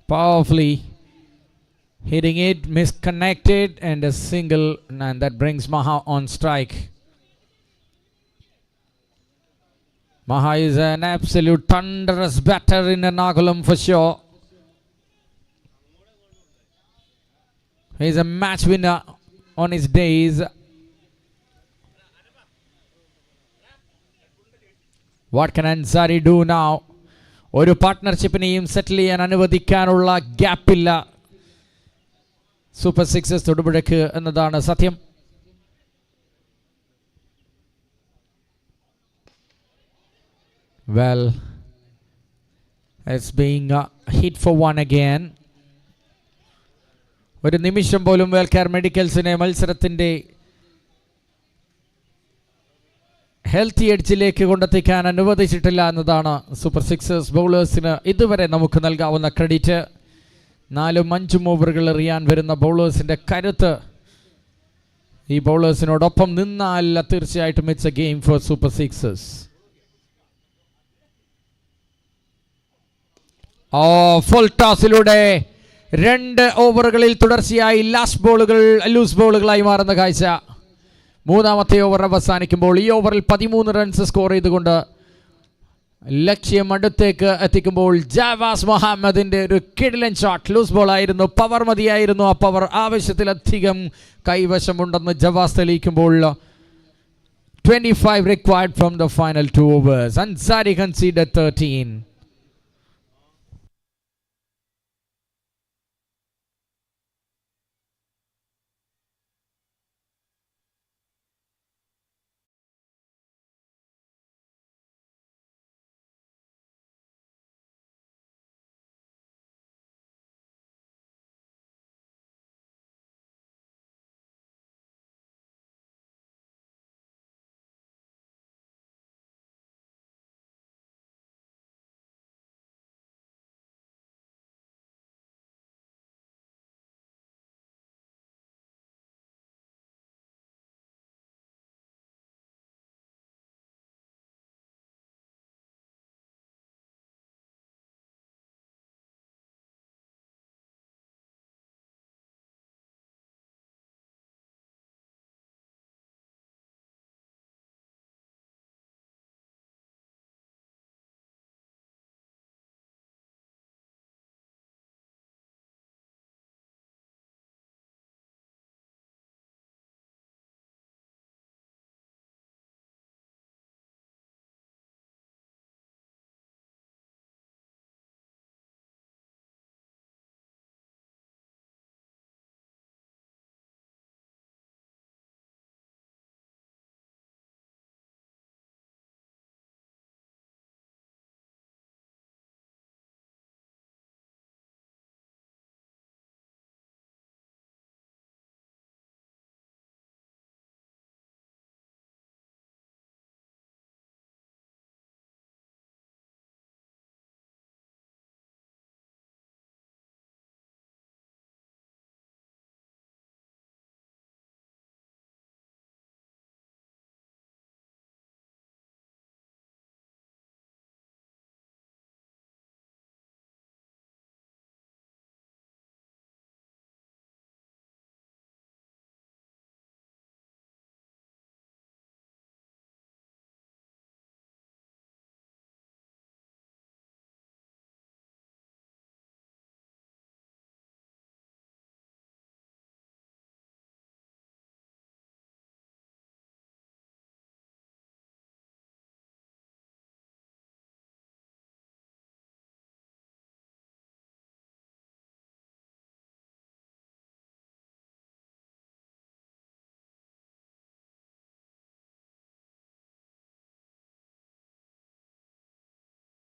Powerfully hitting it, misconnected, and a single, and that brings Maha on strike. Maha is an absolute thunderous batter in Ernakulam for sure. He is a match winner on his days. What can Ansari do now? ഒരു പാർട്ട്ണർഷിപ്പിനെയും സെറ്റിൽ ചെയ്യാൻ അനുവദിക്കാനുള്ള ഗ്യാപ്പില്ല super sixers തൊടുപുഴയ്ക്ക് എന്നതാണ് സത്യം. Well, it's being hit for one again. ഒരു നിമിഷം പോലും Wellcare മെഡിക്കൽസിനെ മത്സരത്തിൻ്റെ healthy എഡ്ജിലേക്ക് കൊണ്ടെത്തിക്കാൻ അനുവദിച്ചിട്ടില്ല എന്നതാണ് super sixers ബൗളേഴ്സിന് ഇതുവരെ നമുക്ക് നൽകാവുന്ന ക്രെഡിറ്റ്. 4-5 ഓവറുകൾ എറിയാൻ വരുന്ന ബൗളേഴ്സിൻ്റെ കരുത്ത് ഈ ബൗളേഴ്സിനോടൊപ്പം നിന്നാൽ തീർച്ചയായിട്ടും it's a game for super sixers. Full ടോസിലൂടെ 2 ഓവറുകളിൽ തുടർച്ചയായി ലൂസ് ബോളുകളായി മാറുന്ന കാഴ്ച. മൂന്നാമത്തെ ഓവർ അവസാനിക്കുമ്പോൾ ഈ ഓവറിൽ 13 റൺസ് സ്കോർ ചെയ്തുകൊണ്ട് ലക്ഷ്യം അടുത്തേക്ക് എത്തിക്കുമ്പോൾ ജവാസ് മുഹമ്മദിൻ്റെ ഒരു കിടിലൻ ഷോട്ട്. ലൂസ് ബോൾ ആയിരുന്നു, പവർ മതിയായിരുന്നു. ആ പവർ ആവശ്യത്തിലധികം കൈവശമുണ്ടെന്ന് Javas തെളിയിക്കുമ്പോൾ 25 required from the final 2 overs. Ansari conceded 13.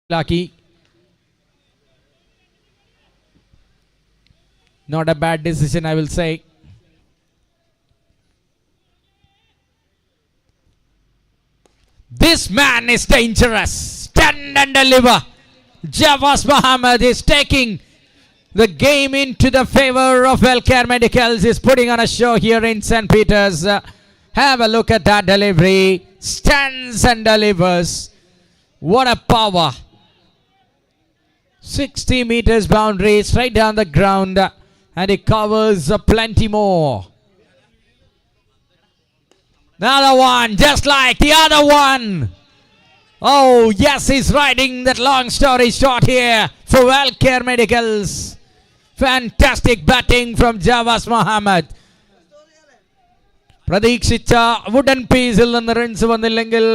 Lucky. Not a bad decision, I will say. This man is dangerous. Stand and deliver. Javas Muhammad is taking the game into the favor of Wellcare Medicals. Is putting on a show here in St. Peter's. Have a look at that delivery. Stands and delivers. What a power. 60 meters boundary straight down the ground. And it covers plenty more. Another one, just like the other one. Oh, yes, he's riding that long story short here for Wellcare Medicals. Fantastic batting from Javas Muhammad. Pradeekshicha wooden piece il ninnu runs vannillengil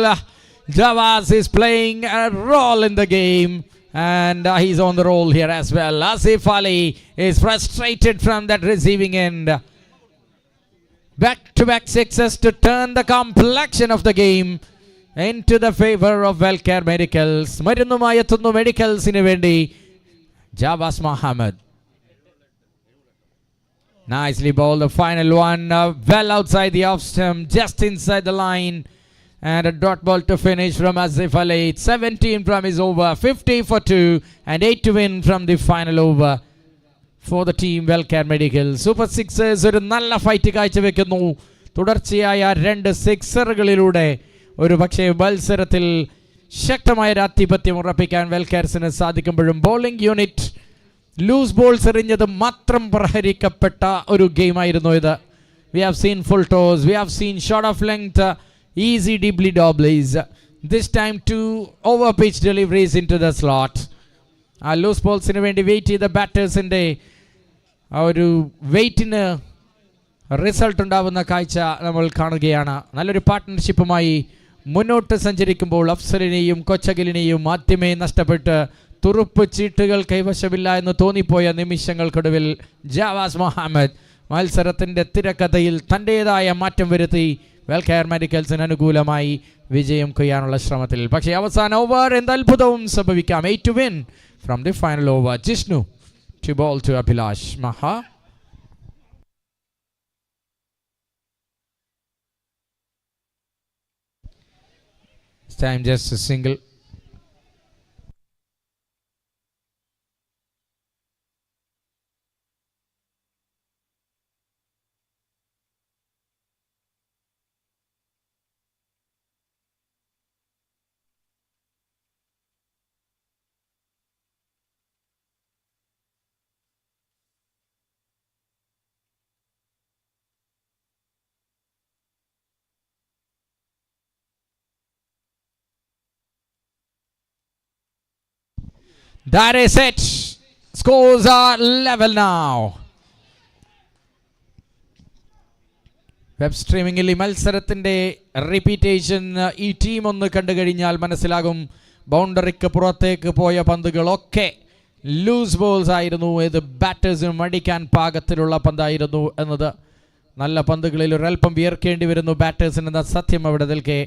Javas is playing a role in the game. And he's on the roll here as well. Asif Ali is frustrated from that receiving end. Back-to-back sixes to turn the complexion of the game into the favor of Wellcare Medicals. Marunnumayi ettunnu Medicalsinu vendi Javas Muhammad. Nicely bowled the final one. Well outside the off stump, just inside the line. And a dot ball to finish from Asif Ali. 17 from his over, 50 for 2, and 8 to win from the final over for the team Wellcare Medicals. Super Sixers ഒരു നല്ല fight കാഴ്ചവെക്കുന്നു. തുടർച്ചയായ 2 സിക്സറുകളിലൂടെ ഒരു പക്ഷേ മത്സരത്തിൽ ശക്തമായ ആധിപത്യം ഉറപ്പിക്കാൻ വെൽക്കെയർസിന് സാധിക്കുമ്പോഴും ബോളിംഗ് യൂണിറ്റ് ലൂസ് ബോൾസ് എറിഞ്ഞത് മാത്രം പ്രഹരിക്കപ്പെട്ട ഒരു ഗെയിമായിരുന്നു ഇത്. We have seen full toss, we have seen short of length, easy dibbly dobblies. This time 2 over pitch deliveries into the slot. ആ ലൂസ് ബോൾസിന് വേണ്ടി വെയിറ്റ് ചെയ്ത ബാറ്റേഴ്സിൻ്റെ ആ ഒരു വെയിറ്റിന് റിസൾട്ട് ഉണ്ടാവുന്ന കാഴ്ച നമ്മൾ കാണുകയാണ്. നല്ലൊരു പാർട്ട്ണർഷിപ്പുമായി മുന്നോട്ട് സഞ്ചരിക്കുമ്പോൾ അഫ്സലിനെയും കൊച്ചഗലിനെയും ആദ്യമേ നഷ്ടപ്പെട്ട് തുറുപ്പ് ചീട്ടുകൾ കൈവശമില്ല എന്ന് തോന്നിപ്പോയ നിമിഷങ്ങൾക്കൊടുവിൽ ജാവാസ് മുഹമ്മദ് മത്സരത്തിൻ്റെ തിരക്കഥയിൽ തൻ്റേതായ മാറ്റം വരുത്തി വെൽക്കെയർ മെഡിക്കൽസിന് അനുകൂലമായി വിജയം കൊയ്യാനുള്ള ശ്രമത്തിൽ. പക്ഷേ അവസാന ഓവർ എന്ത് അത്ഭുതവും സംഭവിക്കാം. 8 to win from the final over. Jishnu to ball to Abhilash Maha. This time just a single. That is it. Scores are level now. Web സ്ട്രീമിംഗിൽ ഈ മത്സരത്തിൻ്റെ റിപ്പീറ്റേഷൻ ഈ ടീം ഒന്ന് കണ്ടു കഴിഞ്ഞാൽ മനസ്സിലാകും. ബൗണ്ടറിക്ക് പുറത്തേക്ക് പോയ പന്തുകളൊക്കെ ലൂസ് ബോൾസ് ആയിരുന്നു. ഇത് ബാറ്റേഴ്സിനും അടിക്കാൻ പാകത്തിലുള്ള പന്തായിരുന്നു എന്നത്. നല്ല പന്തുകളിൽ ഒരൽപ്പം വിയർക്കേണ്ടി വരുന്നു ബാറ്റേഴ്സിന് എന്ന സത്യം അവിടെ നിൽക്കെ.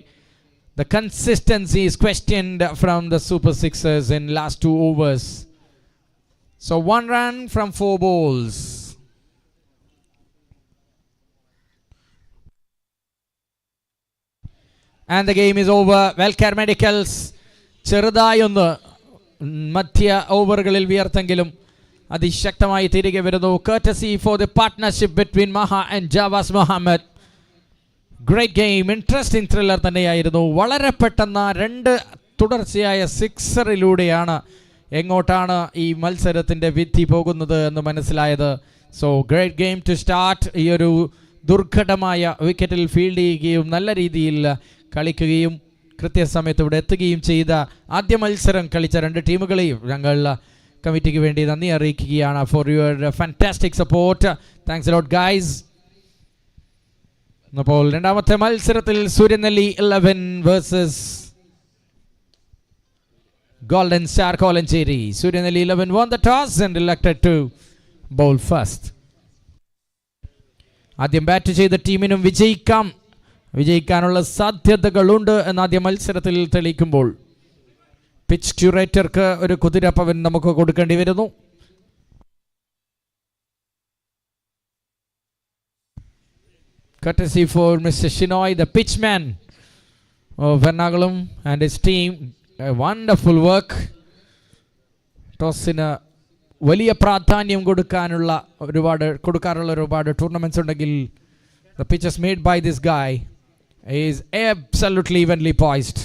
The consistency is questioned from the Super Sixers in last 2 overs. So 1 run from 4 balls. And the game is over. Wellcare Medicals ചെറുതായൊന്ന് മധ്യ ഓവറുകളിൽ വിയർത്തെങ്കിലും അതിശക്തമായി തിരികെ വരുന്നു. Courtesy for the partnership between Maha and Javas Muhammad. Great game, interesting thriller തന്നെയായിരുന്നു. വളരെ പെട്ടെന്ന് 2 തുടർച്ചയായ സിക്സറിലൂടെയാണ് എങ്ങോട്ടാണ് ഈ മത്സരത്തിൻ്റെ വിധി പോകുന്നത് എന്ന് മനസ്സിലായത്. So great game to start. ഈ ഒരു ദുർഘടമായ വിക്കറ്റിൽ ഫീൽഡ് ചെയ്യുകയും നല്ല രീതിയിൽ കളിക്കുകയും കൃത്യസമയത്ത് ഇവിടെ എത്തുകയും ചെയ്ത ആദ്യ മത്സരം കളിച്ച 2 ടീമുകളെയും ഞങ്ങൾ കമ്മിറ്റിക്ക് വേണ്ടി നന്ദി അറിയിക്കുകയാണ്. For your fantastic support. Thanks a lot guys. അപ്പോൾ രണ്ടാമത്തെ മത്സരത്തിൽ Suryanelli 11 versus golden star Kolenchery. Suryanelli 11 won the toss and elected to bowl first. ആദ്യം ബാറ്റ് ചെയ്ത ടീമിനും വിജയിക്കാനുള്ള സാധ്യതകളുണ്ട് എന്ന് ആദ്യ മത്സരത്തിൽ തെളിയിക്കുമ്പോൾ പിച്ച് ക്യൂറേറ്റർക്ക് ഒരു കുതിരപ്പവൻ നമുക്ക് കൊടുക്കേണ്ടി വരുന്നു. Courtesy for Mr. Shinoy, the pitchman of Ernakulam and his team. A wonderful work. ടോസിന് വലിയ പ്രാധാന്യം കൊടുക്കാറുള്ള ഒരുപാട് ടൂർണമെന്റ്സ് ഉണ്ടെങ്കിൽ the pitches made by this guy is absolutely evenly poised.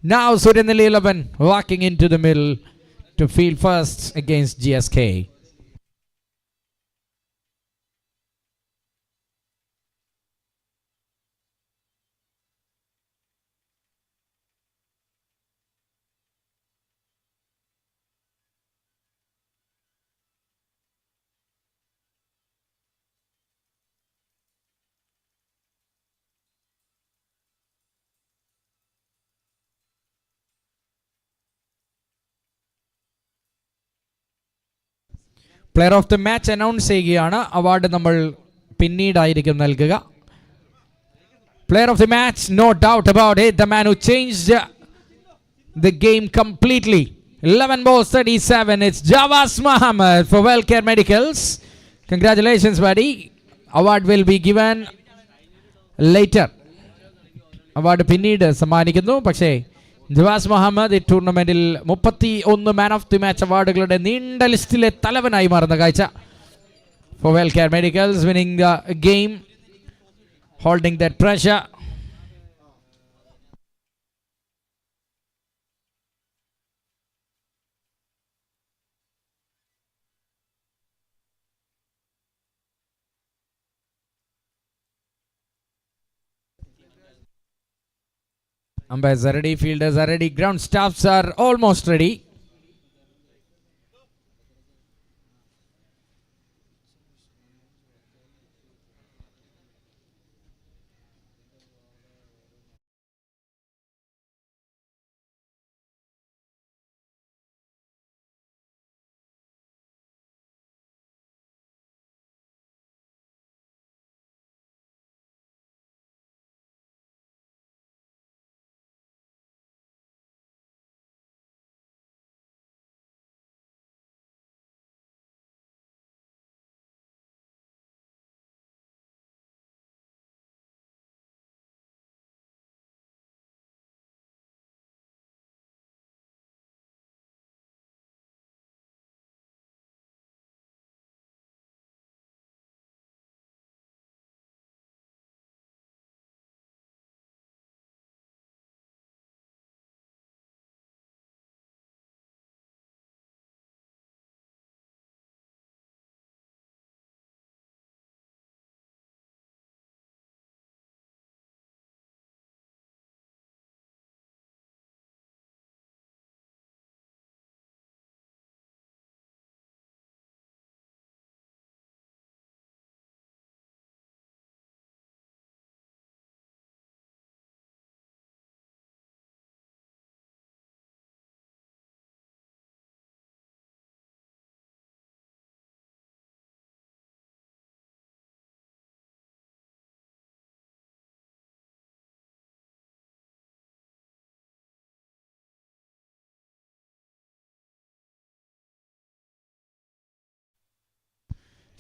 Now Suryanil 11 walking into the middle to field first against GSK. Player of the match announce ചെയ്യുകയാണ്. Award നമ്മൾ പിന്നീടായിരിക്കും നൽകുക. Player of the match, no doubt about it, the man who changed the game completely. 11 balls 37. It's Javas Muhammad for Wellcare Medicals. Congratulations buddy. Award will be given later. Award പിന്നീട് സമ്മാനിക്കുന്നു. പക്ഷേ ജവാസ് മുഹമ്മദ് ഈ ടൂർണമെന്റിൽ 31 man of the match അവാർഡുകളുടെ നീണ്ട ലിസ്റ്റിലെ തലവനായി മാറുന്ന കാഴ്ച. For Wellcare Medicals winning the game, holding that pressure. Umpires are ready, fielders are ready, ground staffs are almost ready.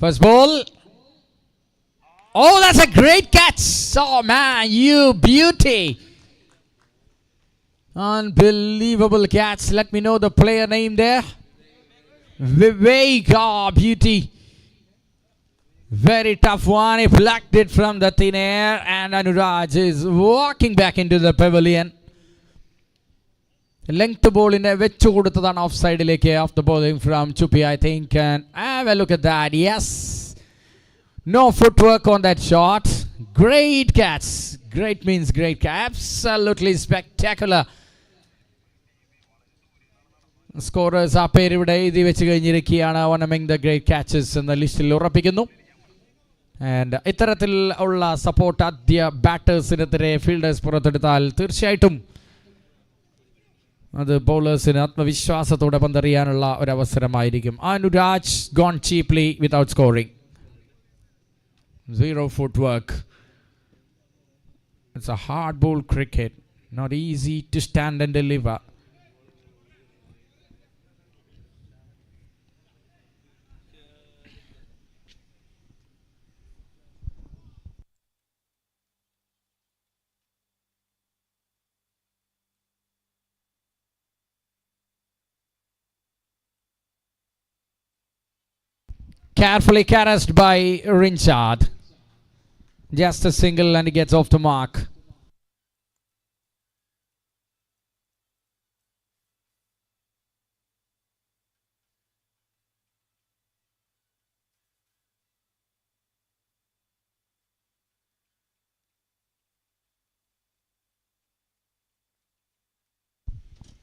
First ball. Oh, that's a great catch. Oh man, you beauty. Unbelievable catch. Let me know the player name there. Vivek. Oh, beauty. Very tough one. He plucked it from the thin air, and Anuraj is walking back into the pavilion. Length ball in a വെച്ചു കൊടുത്തതാണ് of സൈഡിലേക്ക്. Of the bowling from ചുപ്പി I think, and have a look at that. Yes, no footwork on that shot. Great catch. Great means great. Absolutely spectacular. Scorers ആ പേര് ഇവിടെ എഴുതി വെച്ച് കഴിഞ്ഞിരിക്കുകയാണ്. One among the great catches എന്ന ലിസ്റ്റിൽ ഉറപ്പിക്കുന്നു. And ഇത്തരത്തിൽ ഉള്ള സപ്പോർട്ട് ആദ്യ ബാറ്റേഴ്സിനെതിരെ ഫീൽഡേഴ്സ് പുറത്തെടുത്താൽ തീർച്ചയായിട്ടും അത് ബൗളേഴ്സിന് ആത്മവിശ്വാസത്തോടെ പന്തെറിയാനുള്ള ഒരവസരമായിരിക്കും. Anuraj gone cheaply without scoring. 0 footwork. It's a hard ball cricket. Not easy to stand and deliver. Carefully caressed by Rinchard. Just a single and he gets off the mark.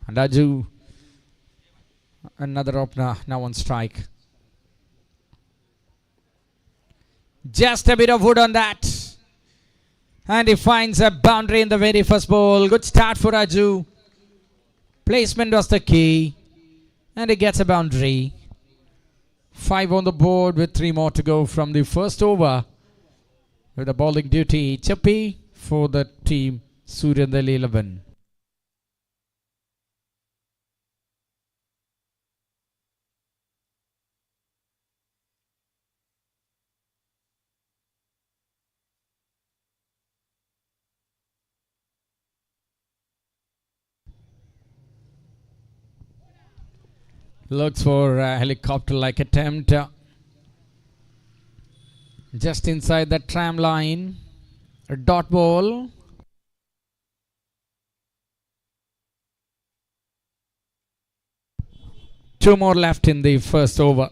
And Aju, another opener now on strike. Just a bit of wood on that. And he finds a boundary in the very first ball. Good start for Aju. Placement was the key. And he gets a boundary. 5 on the board with 3 more to go from the first over. With the bowling duty, Chappi for the team Surinaban 11. Looks for a helicopter-like attempt. Just inside the tram line. A dot ball. Two more left in the first over.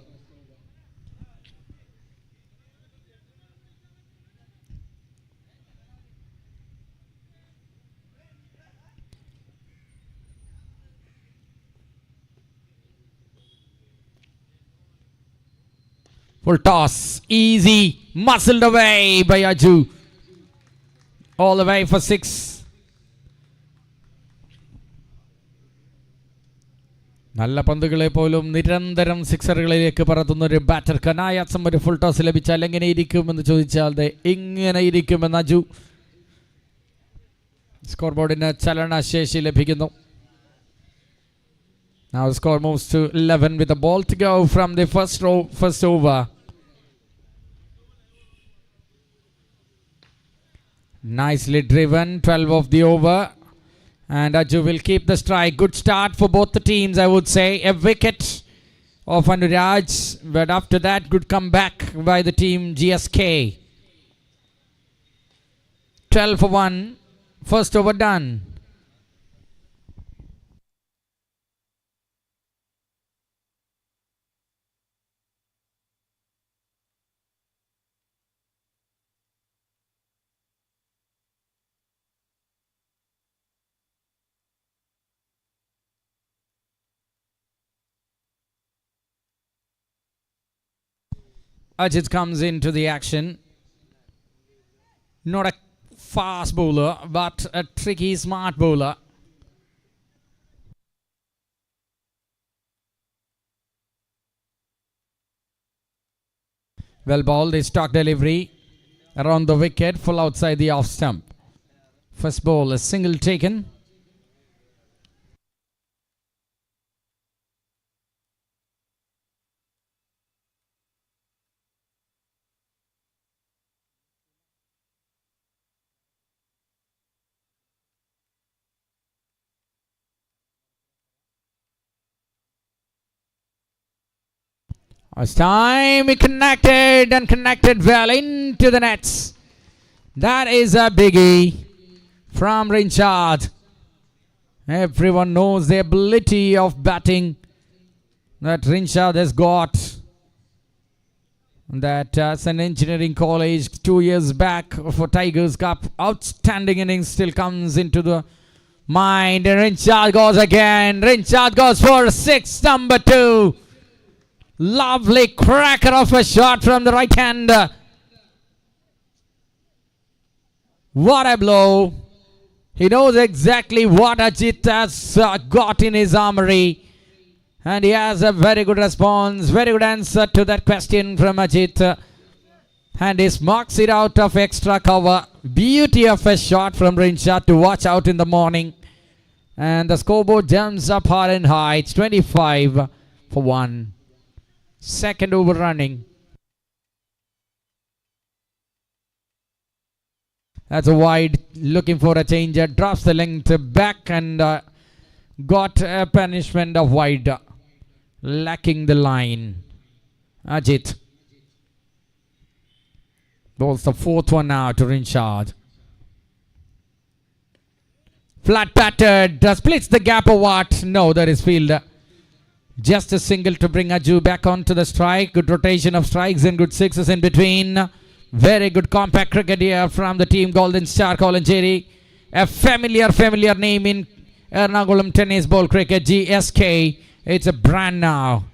Full toss. Easy. Muscled away by Aju. All the way for 6. നല്ല പന്തുകളെ പോലും നിരന്തരം സിക്സറുകളിലേക്ക് പറത്തുന്ന ഒരു ബാറ്റർക്ക് അനായാസം ഒരു full toss ലഭിച്ചാൽ എങ്ങനെ ഇരിക്കുമെന്ന് ചോദിച്ചാൽ എങ്ങനെ ഇരിക്കുമെന്ന് അജു. സ്കോർ ബോർഡിന് ചലനശേഷി ലഭിക്കുന്നു. Now the score moves to 11 with the ball to go from the first over. Nicely driven, 12 of the over. And Aju will keep the strike. Good start for both the teams, I would say. A wicket of Anuraj. But after that, good comeback by the team GSK. 12 for 1. First over done. Ajit comes into the action. Not a fast bowler, but a tricky, smart bowler. Well bowled, the stock delivery around the wicket, full outside the off stump. First ball, a single taken. As time he connected and connected well into the nets. That is a biggie from Rinchard. Everyone knows the ability of batting that Rinchard has got. That as an engineering college 2 years back for Tigers Cup. Outstanding innings still comes into the mind. And Rinchard goes again. Rinchard goes for 6, number 2. Lovely cracker of a shot from the right hand. What a blow. He knows exactly what Ajit has got in his armory. And he has a very good response, very good answer to that question from Ajit. And he marks it out of extra cover. Beauty of a shot from Rincha to watch out in the morning. And the scoreboard jumps up high and high. It's 25 for 1. Second over running. That's a wide, looking for a changer. Drops the length back and got a punishment of wide. Lacking the line. Ajit. Bowls the fourth one now to Rinshad. Flat battered. Splits the gap or what? No, there is field. Just a single to bring Aju back onto the strike. Good rotation of strikes and good sixes in between. Very good compact cricket here from the team Golden Star Kolencherry. A familiar name in Ernakulam tennis ball cricket. GSK. It's a brand now.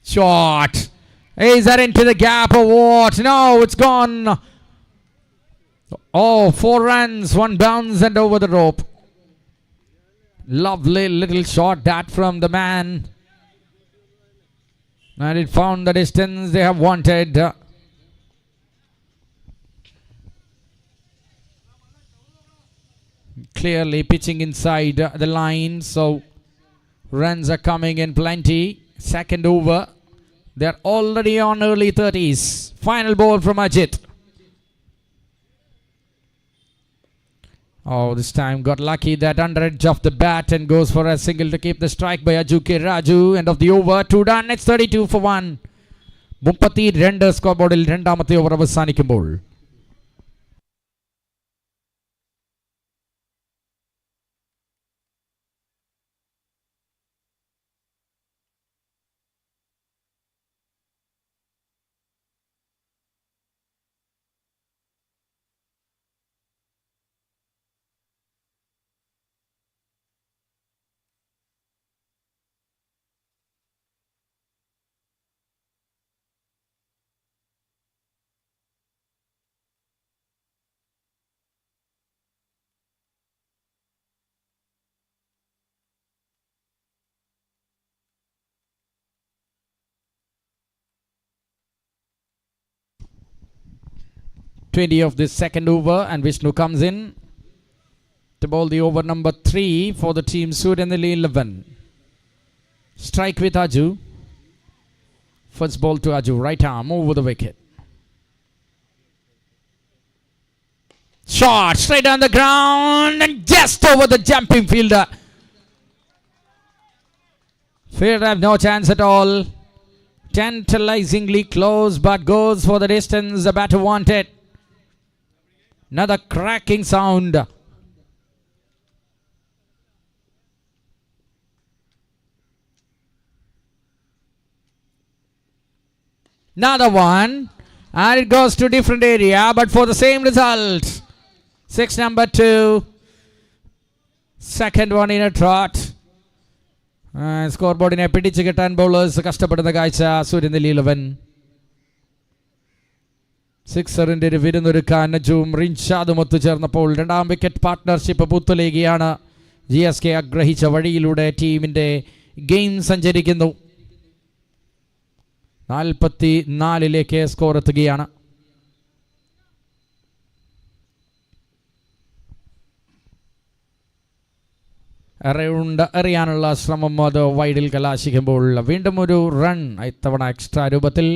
Shot. Is that into the gap or what? No, it's gone. Oh, 4 runs, 1 bounce and over the rope. Lovely little shot that from the man. And it found the distance they have wanted. Clearly pitching inside the line. So runs are coming in plenty. Second over. They're already on early 30s. Final ball from Ajit. Oh, this time got lucky that under edge of the bat and goes for a single to keep the strike by Ajuke Raju. End of the over. 2 done. It's 32 for 1. 32 സ്കോർബോർഡിൽ രണ്ടാമത്തെ over അവസാനിക്കുമ്പോൾ. Of this second over, and Vishnu comes in to bowl the over number 3 for the team Surinaban 11. Strike with Aju. First ball to Aju, right arm over the wicket. Shot straight on the ground and just over the jumping fielder. Fielder have no chance at all. Tantalizingly close, but goes for the distance. The batter wanted. Another cracking sound. Another one. And it goes to different area, but for the same result. 6 number 2. Second one in a trot. Scoreboard in a പിടിച്ചു കിട്ടാൻ bowlers കഷ്ടപ്പെടുന്ന കാഴ്ച സൂര്യനെല്ലി 11. സിക്സറിന്റെ ഒരു വിരുന്നൊരുക്കാൻ നജുവും റിൻഷാദും ഒത്തുചേർന്നപ്പോൾ രണ്ടാം wicket partnership പൂത്തുലയുകയാണ്. GSK ആഗ്രഹിച്ച വഴിയിലൂടെ ടീമിന്റെ game സഞ്ചരിക്കുന്നു. 44 സ്കോർ എത്തുകയാണ്. അറൗണ്ട് എറിയാനുള്ള ശ്രമം അത് വൈഡിൽ കലാശിക്കുമ്പോൾ വീണ്ടും ഒരു റൺ, ഇത്തവണ എക്സ്ട്രാ രൂപത്തിൽ.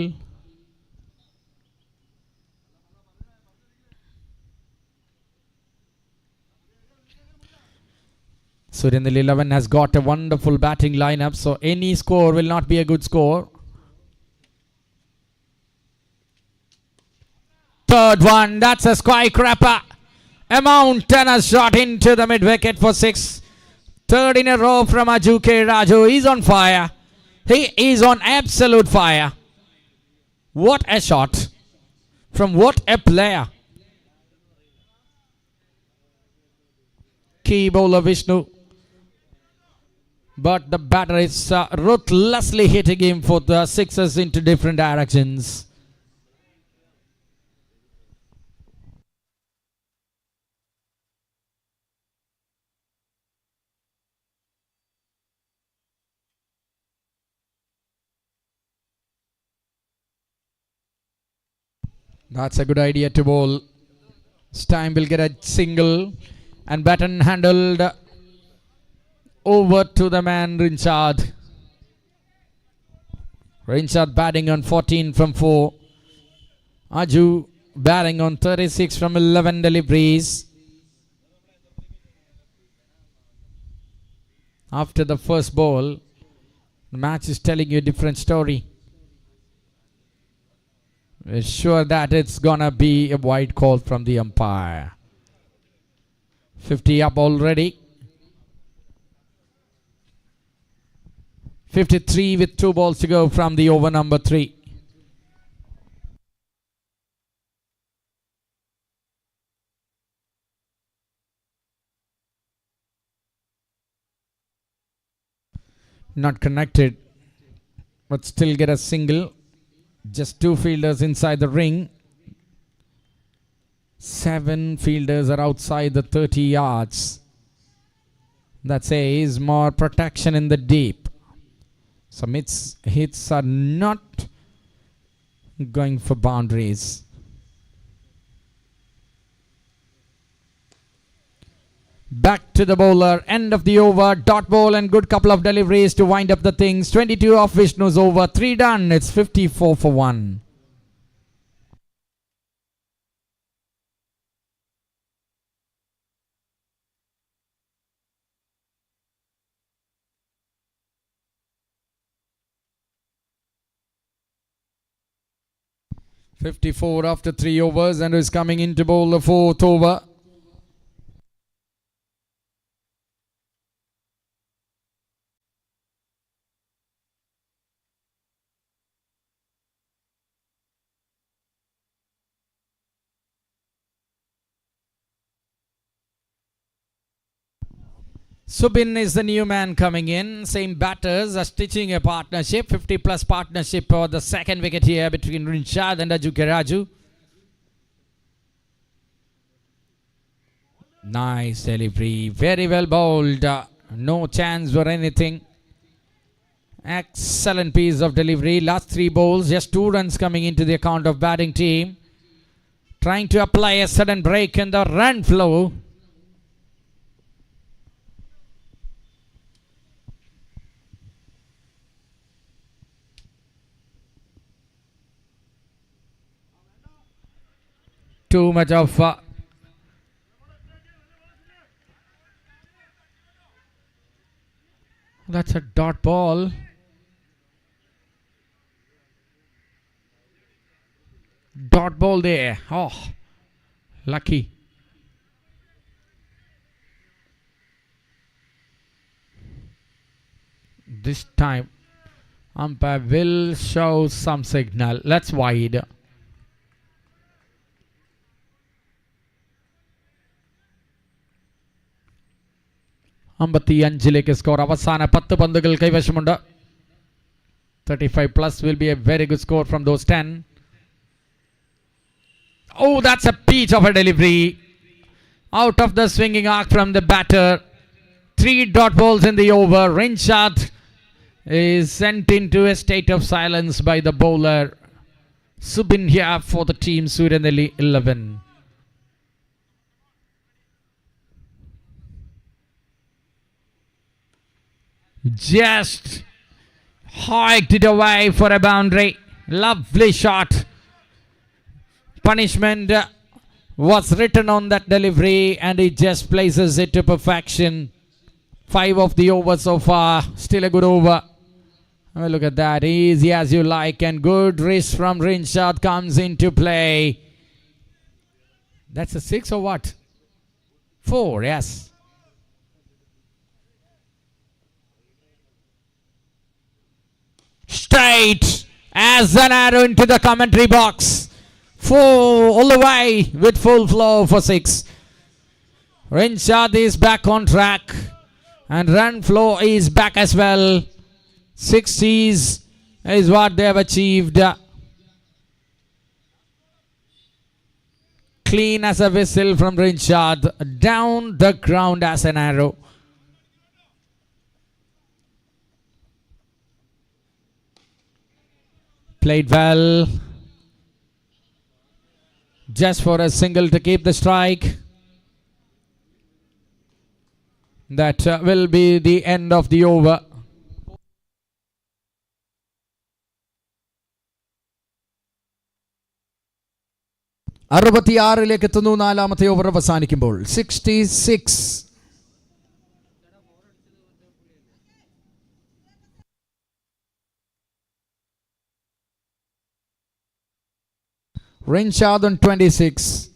Surinaban 11 has got a wonderful batting lineup, so any score will not be a good score. Third one, that's a skyscraper. A mountainer shot into the mid-wicket for 6. Third in a row from Ajuke Raju. He's on fire. He is on absolute fire. What a shot. From what a player. Key bowler Vishnu. But the batter is ruthlessly hitting him for the sixes into different directions. That's a good idea to bowl. This time we'll get a single and baton handled over to the man Rinchard. Rinchard batting on 14 from 4. Aju batting on 36 from 11 deliveries. After the first ball, the match is telling you a different story. We're sure that it's gonna be a wide call from the umpire. 50 up already. 53 with 2 balls to go from the over number 3. Not connected, but still get a single. Just 2 fielders inside the ring. 7 fielders are outside the 30 yards. That says more protection in the deep. Some hits are not going for boundaries. Back to the bowler, end of the over, dot ball and good couple of deliveries to wind up the things. 22 off Vishnu's over, 3 done, it's 54 for 1. .54 after 3 overs and is coming in to bowl the 4th over. Subin is the new man coming in. Same batters are stitching a partnership. 50 plus partnership for the second wicket here between Rinchard and Ajukiraju. Nice delivery. Very well bowled. No chance for anything. Excellent piece of delivery. Last 3 bowls. Just 2 runs coming into the account of batting team. Trying to apply a sudden break in the run flow. Too much of that's a dot ball. Dot ball there. Oh, lucky. This time umpire will show some signal. That's wide. അമ്പത്തിയഞ്ചിലേക്ക് score അവസാന 10 പന്തുകൾ കൈവശമുണ്ട്. 35 plus will be a very good score from those 10. Oh, that's a peach of a delivery. Out of the swinging arc from the batter. 3 dot balls in the over. Rinchard is sent into a state of silence by the bowler. Subin here for the team Surineli 11. Just hiked it away for a boundary. Lovely shot. Punishment was written on that delivery and he just places it to perfection. 5 of the over so far. Still a good over. Oh, look at that. Easy as you like and good wrist from Rinchard comes into play. That's a 6 or what? 4, yes. Straight as an arrow into the commentary box. 4 all the way with full flow for 6. Rinchard is back on track and run flow is back as well. 60s is what they have achieved. Clean as a whistle from Rinchard. Down the ground as an arrow. Played well. Just for a single to keep the strike. That will be the end of the over. അറുപത്തിയാറിലേക്ക് എത്തുന്നു. നാലാമത്തെ over അവസാനിക്കുമ്പോൾ 66. Rinchard on 26,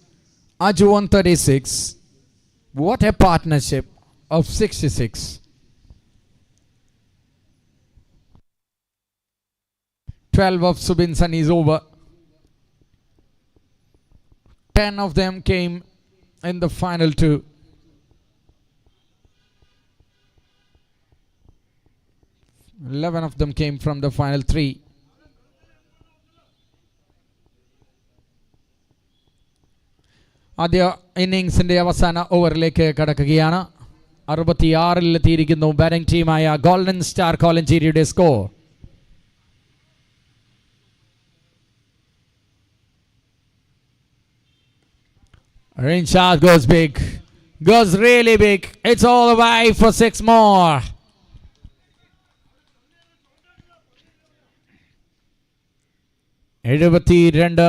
Aju on 36. What a partnership of 66. 12 of Subin Sunny's over. 10 of them came in the final two. Eleven of them came from the final three. ആദ്യ ഇന്നിങ്സിന്റെ അവസാന ഓവറിലേക്ക് കടക്കുകയാണ്. 66-ലെത്തിയിരിക്കുന്നു batting ടീമായ golden star കോലഞ്ചേരിയുടെ score. Rinchard goes big, goes really big. It's all the way for 6 more. എഴുപത്തിരണ്ട്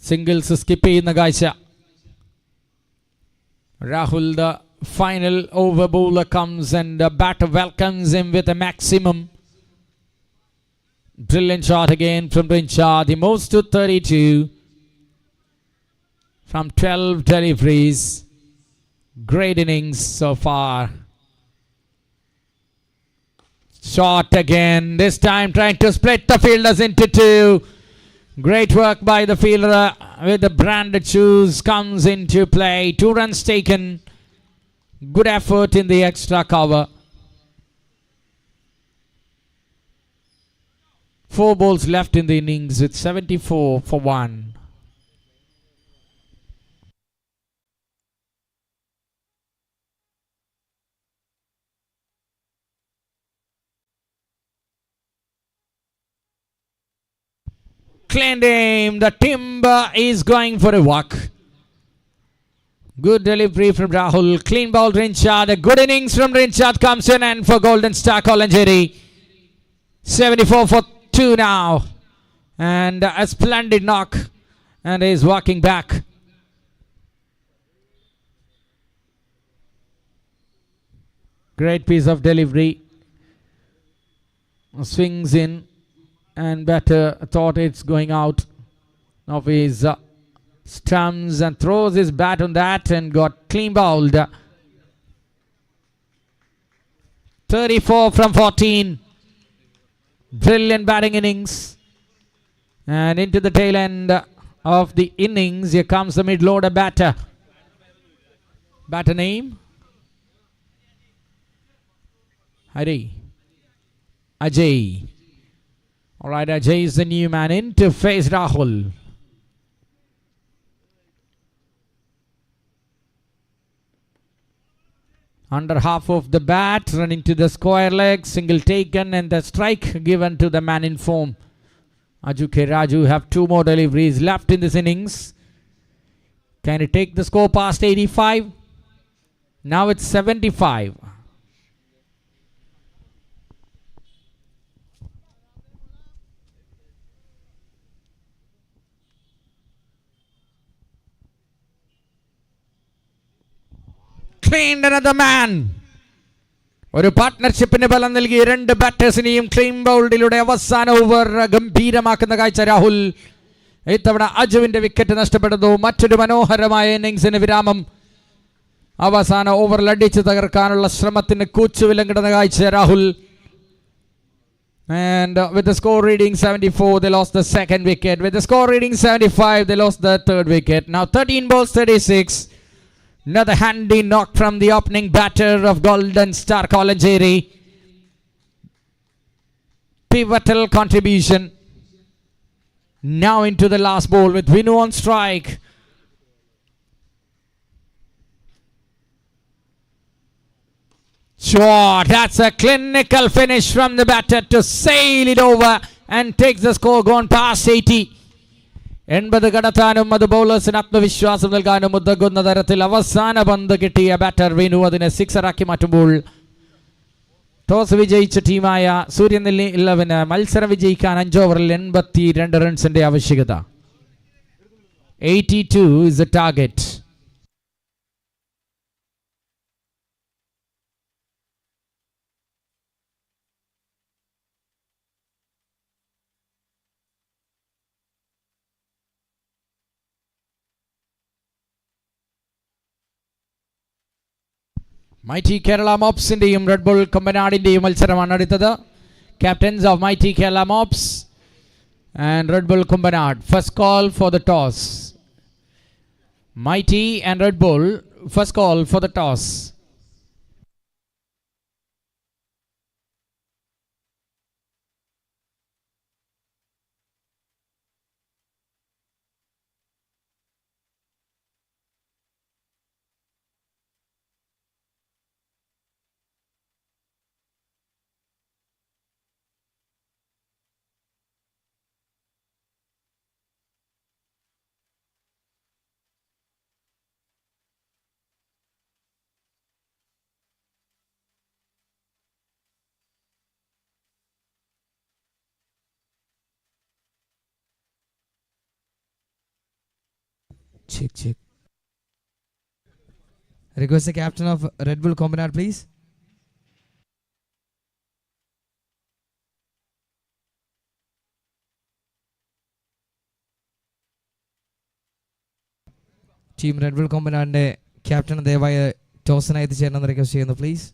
singles skip ചെയ്യുന്ന കാഴ്ച. Rahul, the final over bowler, comes and the batter welcomes him with a maximum. Brilliant shot again from Rinchard. He moves to 32 from 12 deliveries. Great innings so far. Shot again, this time trying to split the fielders into two. Great work by the fielder with the branded shoes comes into play. 2 runs taken. Good effort in the extra cover. 4 balls left in the innings with 74 for 1. Clean aim. The timber is going for a walk. Good delivery from Rahul. Clean ball Rinchard. A good innings from Rinchard comes in and for Golden Star Kolencherry. 74 for 2 now. And a splendid knock. And he's walking back. Great piece of delivery. Swings in. And batter thought it's going out of his stumps and throws his bat on that and got clean bowled. 34 from 14. Brilliant batting innings. And into the tail end of the innings, here comes the mid-order batter. Batter name? Hari. Ajay. Alright, Ajay is the new man in to face Rahul. Under half of the bat, running to the square leg, single taken and the strike given to the man in form. Aju K. Raju have 2 more deliveries left in this innings. Can he take the score past 85? Now it's 75. Cleaned another man. ഒരു പാർട്ട്ണർഷിപ്പിന് ബലം നൽകി 2 ബാറ്റേഴ്സിനെയും clean ബൗൾഡിലൂടെ അവസാന over ഗംഭീരമാക്കുന്ന കാഴ്ച രാഹുൽ. ഇത്തവണ അജുവിന്റെ wicket നഷ്ടപ്പെടുന്നു. മറ്റൊരു മനോഹരമായ ഇന്നിംഗ്സിന് വിരാമം. അവസാന ഓവറിൽ അടിച്ചു തകർക്കാനുള്ള ശ്രമത്തിന് കൂച്ചുവിലങ്ങിടുന്ന കാഴ്ച Rahul. And with the score reading 74, they lost the second wicket. With the score reading 75, they lost the third wicket. Now 13 balls 36. Another handy knock from the opening batter of Golden Star Kolencherry. Pivotal contribution. Now into the last ball with Vinu on strike. Sure, that's a clinical finish from the batter to sail it over and takes the score gone past 80. 80 കടത്താനും അത് ബൗളേഴ്സിന് ആത്മവിശ്വാസം നൽകാനും ഉതകുന്ന തരത്തിൽ അവസാന പന്ത് കിട്ടിയ batter Vinu അതിനെ സിക്സറാക്കി മാറ്റുമ്പോൾ ടോസ് വിജയിച്ച ടീമായ സൂര്യനെല്ലി 11 മത്സരം വിജയിക്കാൻ 5 ഓവറിൽ 82 റൺസിന്റെ ആവശ്യകത. 82 is the target. Mighty Kerala Mopsindeയും റെഡ് ബുൾ കൊമ്പനാടിന്റെയും മത്സരമാണ് അടുത്തത്. Captains of Mighty Kerala Mops and Red Bull Kumbanad. First call for the toss. Mighty and Red Bull, first call for the toss. Check. Request the captain of Red Bull Combinat, please. Team Red Bull Combinat captain ദയവായി ടോസിനായി എത്തിച്ചേരണമെന്ന് request ചെയ്യുന്നു please.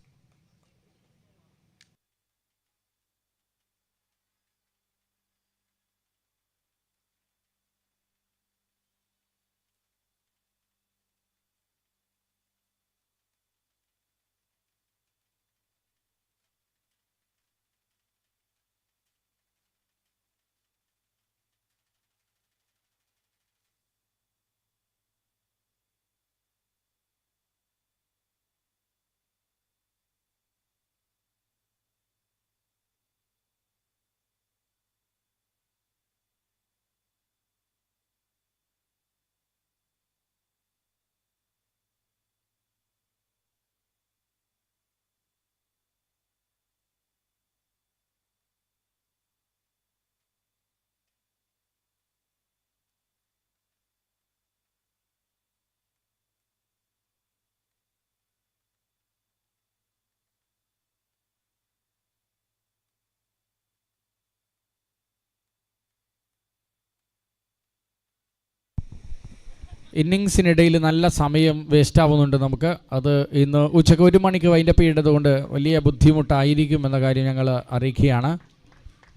ഇന്നിങ്സിനിടയിൽ നല്ല സമയം waste ആവുന്നുണ്ട് നമുക്ക്. അത് ഇന്ന് ഉച്ചയ്ക്ക് 1 മണിക്ക് വൈൻഡപ്പ് ചെയ്യേണ്ടതുകൊണ്ട് വലിയ ബുദ്ധിമുട്ടായിരിക്കും എന്ന കാര്യം ഞങ്ങൾ അറിയിക്കുകയാണ്.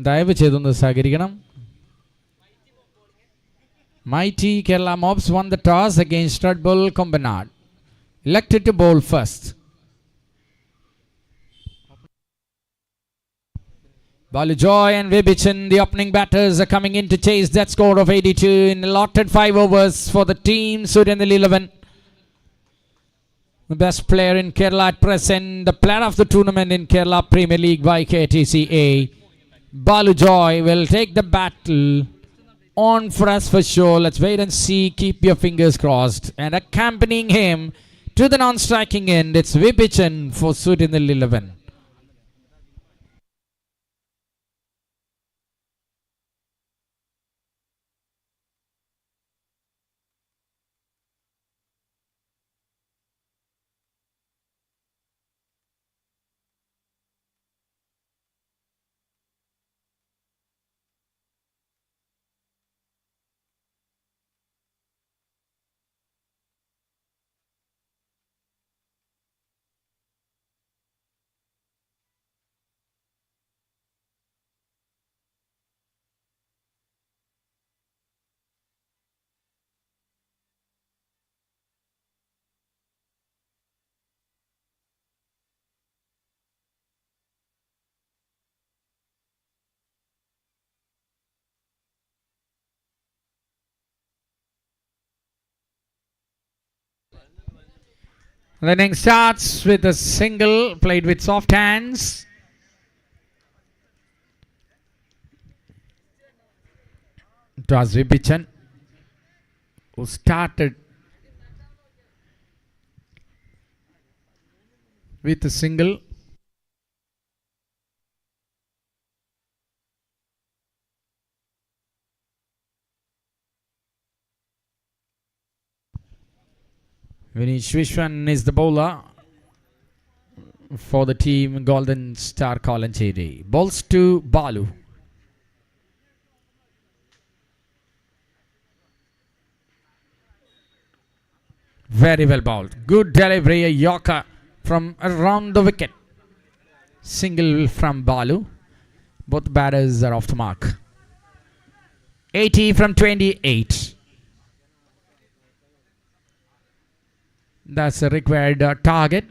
ദയവ് ചെയ്തൊന്ന് സഹകരിക്കണം. Mighty Kerala Mobs won the toss against Red Bull Kombanad. Elected to bowl first. Balu Joy and Vibichan, the opening batters, are coming in to chase that score of 82 in allotted 5 overs for the team. Suryanil 11, the best player in Kerala at present, the player of the tournament in Kerala Premier League by KTCA. Balu Joy will take the battle on for us for sure. Let's wait and see. Keep your fingers crossed. And accompanying him to the non-striking end, it's Vibichan for Suryanil 11. The inning starts with a single played with soft hands. It was Vibichan. who started with a single. Vinesh Vishwan is the bowler for the team Golden Star Kolencherry. Balls to Balu. Very well bowled. Good delivery, a yorker from around the wicket. Single from Balu. Both batters are off the mark. 80 from 28. That's a required target.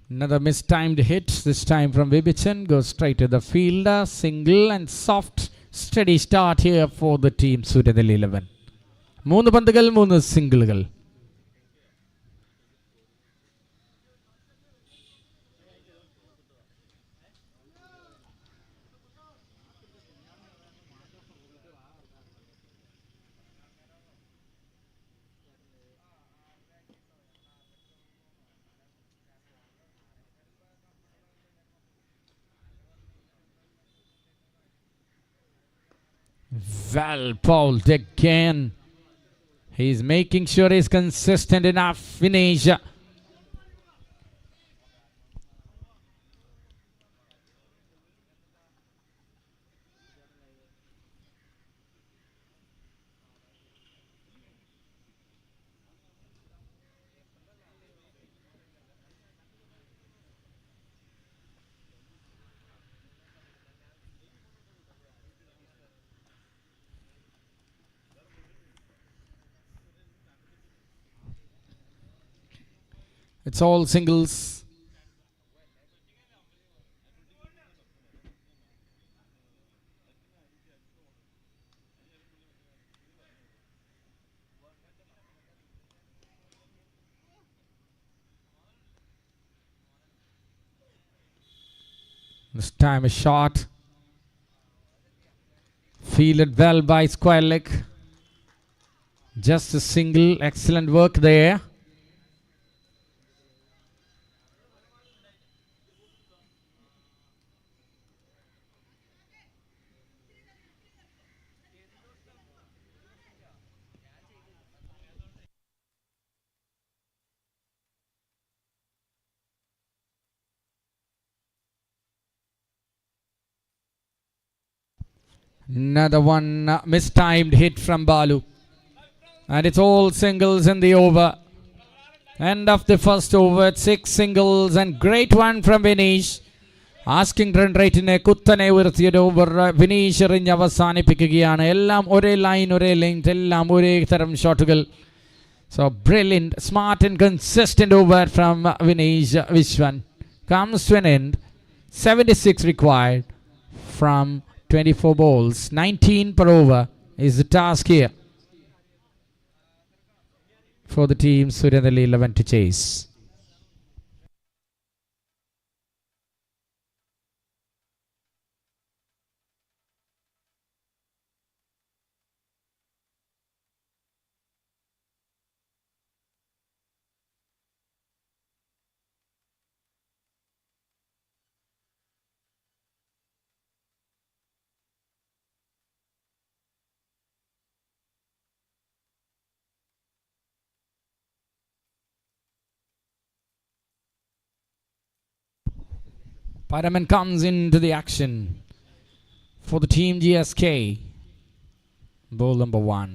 Another mistimed hit, this time from Vibichan. Goes straight to the fielder. Single and soft, steady start here for the team Surinaban 11. 3 പന്തുകൾ 3 സിംഗിളുകൾ. Well bowled again. He's making sure he's consistent enough. Finish. It's all singles. This time a shot. Fielded well by square leg. Just a single. Excellent work there. Another one mistimed hit from Balu. And it's all singles in the over. End of the first over. 6 singles and great one from Vinesh. Asking run rate in a കുത്തനെ ഉയർത്തിയത് over Vineesh എറിഞ്ഞ് അവസാനിപ്പിക്കുകയാണ്. എല്ലാം ഒരേ line, ഒരേ length, എല്ലാം ഒരേ തരം ഷോട്ടുകൾ. So brilliant, smart and consistent over from Vinesh Vishwan. Comes to an end. 76 required from 24 balls. 19 per over is the task here for the team Surinaban 11 to chase. Paraman comes into the action for the team GSK. Ball number 1.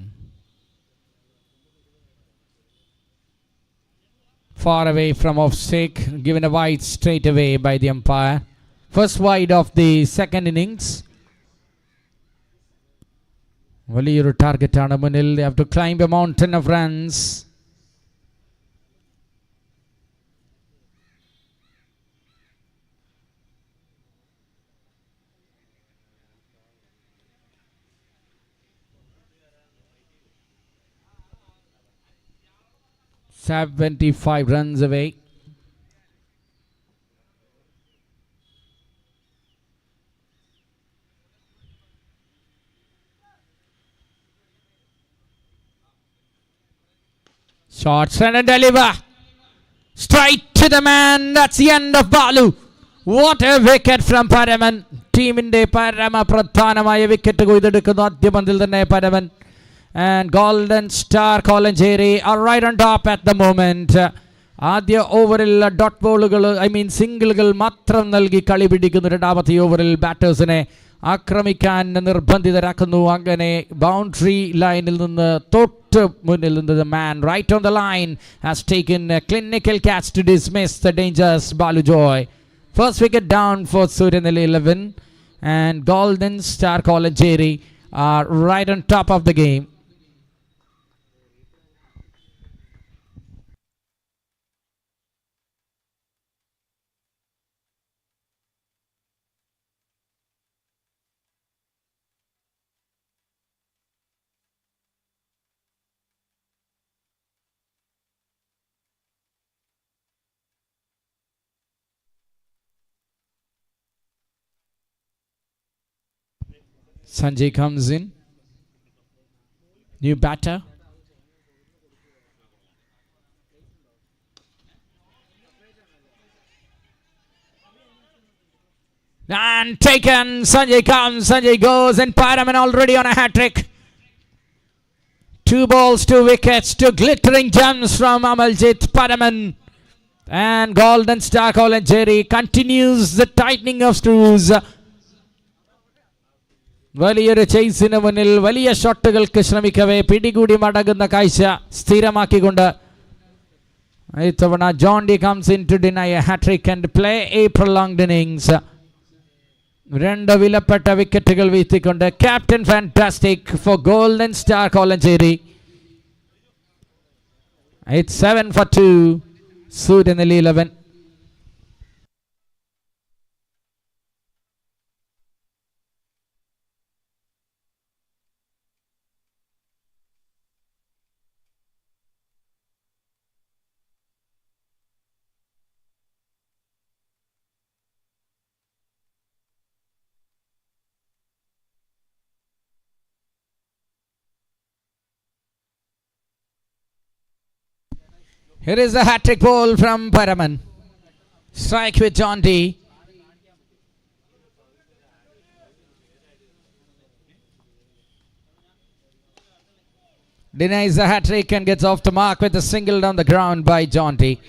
Far away from off stake, given a wide straight away by the umpire. First wide of the second innings. വലിയൊരു ടാർഗറ്റാണ് മുന്നിൽ. They have to climb a mountain of runs. 75 runs away. Short and deliver. Straight to the man. That's the end of Balu. What a wicket from Paraman. Teaminde Parama Prathanamaya wicket koidedukkunnu ആദ്യ പന്തിൽ തന്നെ Paraman. And Golden Star Kolencherry are right on top at the moment. ആദ്യ ഓവറിൽ dot ബോളുകൾ സിംഗിളുകൾ മാത്രം നൽകി കളി പിടിക്കുന്നു. രണ്ടാമത്തെ ഓവറിൽ ബാറ്റേഴ്സിനെ ആക്രമിക്കാൻ നിർബന്ധിതരാക്കുന്നു. അങ്ങനെ ബൗണ്ടറി ലൈനിൽ നിന്ന് തൊട്ട് മുന്നിൽ നിന്ന് the man right on the line has taken a clinical catch to dismiss the dangerous Balu Joy. First wicket down for Surinaban 11 and Golden Star Kolencherry are right on top of the game. Sanjay comes in. New batter. And taken. Sanjay comes. Sanjay goes. And Paraman already on a hat trick. 2 balls, 2 wickets, 2 glittering gems from Amaljit Paraman. And Golden Star Kolencherry continues the tightening of screws. വലിയൊരു ചേസിന് മുന്നിൽ വലിയ ഷോട്ടുകൾക്ക് ശ്രമിക്കവേ പിടികൂടി മടങ്ങുന്ന കാഴ്ച സ്ഥിരമാക്കിക്കൊണ്ട് ഇത്തവണ John D comes in to deny a hattrick and play a prolonged innings. 2 വിലപ്പെട്ട വിക്കറ്റുകൾ വീഴ്ത്തിക്കൊണ്ട് captain fantastic for golden star Kolenchery. It's 7 for 2. Surinaban 11. Here is a hat-trick ball from Paraman. Strike with John D. Denies the hat-trick and gets off the mark with a single down the ground by John D.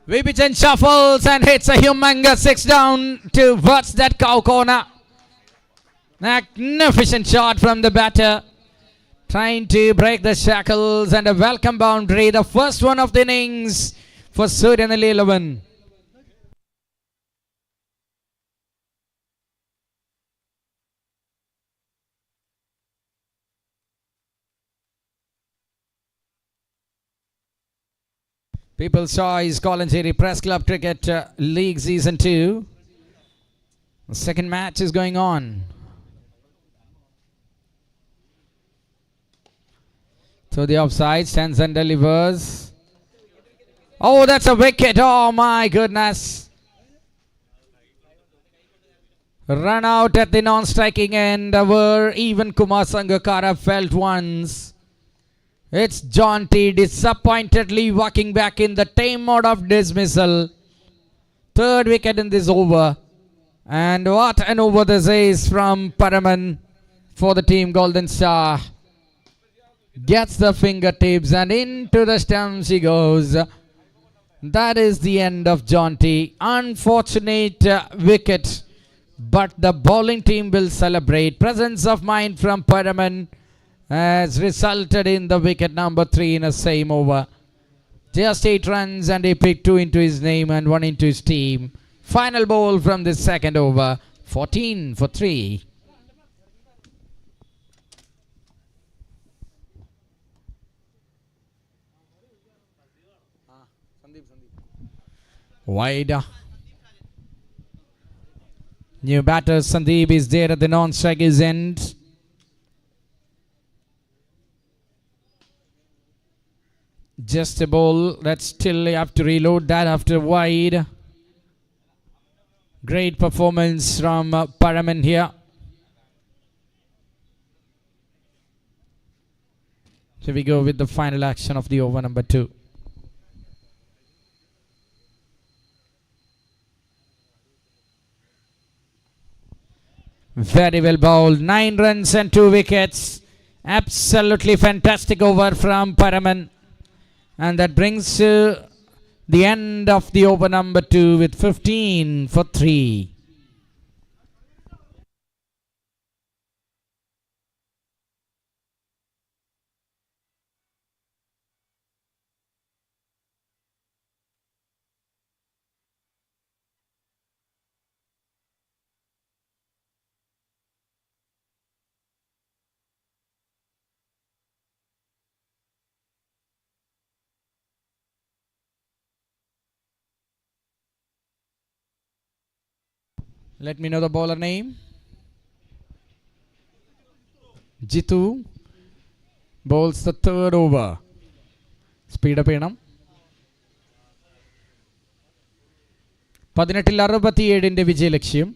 Vibichan shuffles and hits a humongous 6 down towards that cow corner. Magnificent shot from the batter. Trying to break the shackles and a welcome boundary. The first one of the innings for Surinaban 11. People's Choice Kolencherry Press Club Cricket League Season 2. The second match is going on. So the offside stands and delivers. Oh, that's a wicket. Oh my goodness. Run out at the non-striking end where even Kumar Sangakkara felt once. It's John T. disappointedly walking back in the tame mode of dismissal. Third wicket in this over. And what an over this is from Paraman for the team Golden Star. Gets the fingertips and into the stumps he goes. That is the end of John T. Unfortunate wicket. But the bowling team will celebrate. Presence of mind from Paraman has resulted in the wicket number 3 in a same over. Just 8 runs and he picked 2 into his name and 1 into his team. Final ball from this second over. 14 for 3. Wide. New batter Sandeep is there at the non-strikers end. Just a ball that still you have to reload that after wide. Great performance from Paraman here. So we go with the final action of the over number 2. Very well bowled. 9 runs and 2 wickets. Absolutely fantastic over from Paraman. And that brings the end of the over number 2 with 15 for 3. Let me know the bowler name. Jitu bowls the third over. Speed up ചെയ്യണം. 18-67 വിജയലക്ഷ്യം.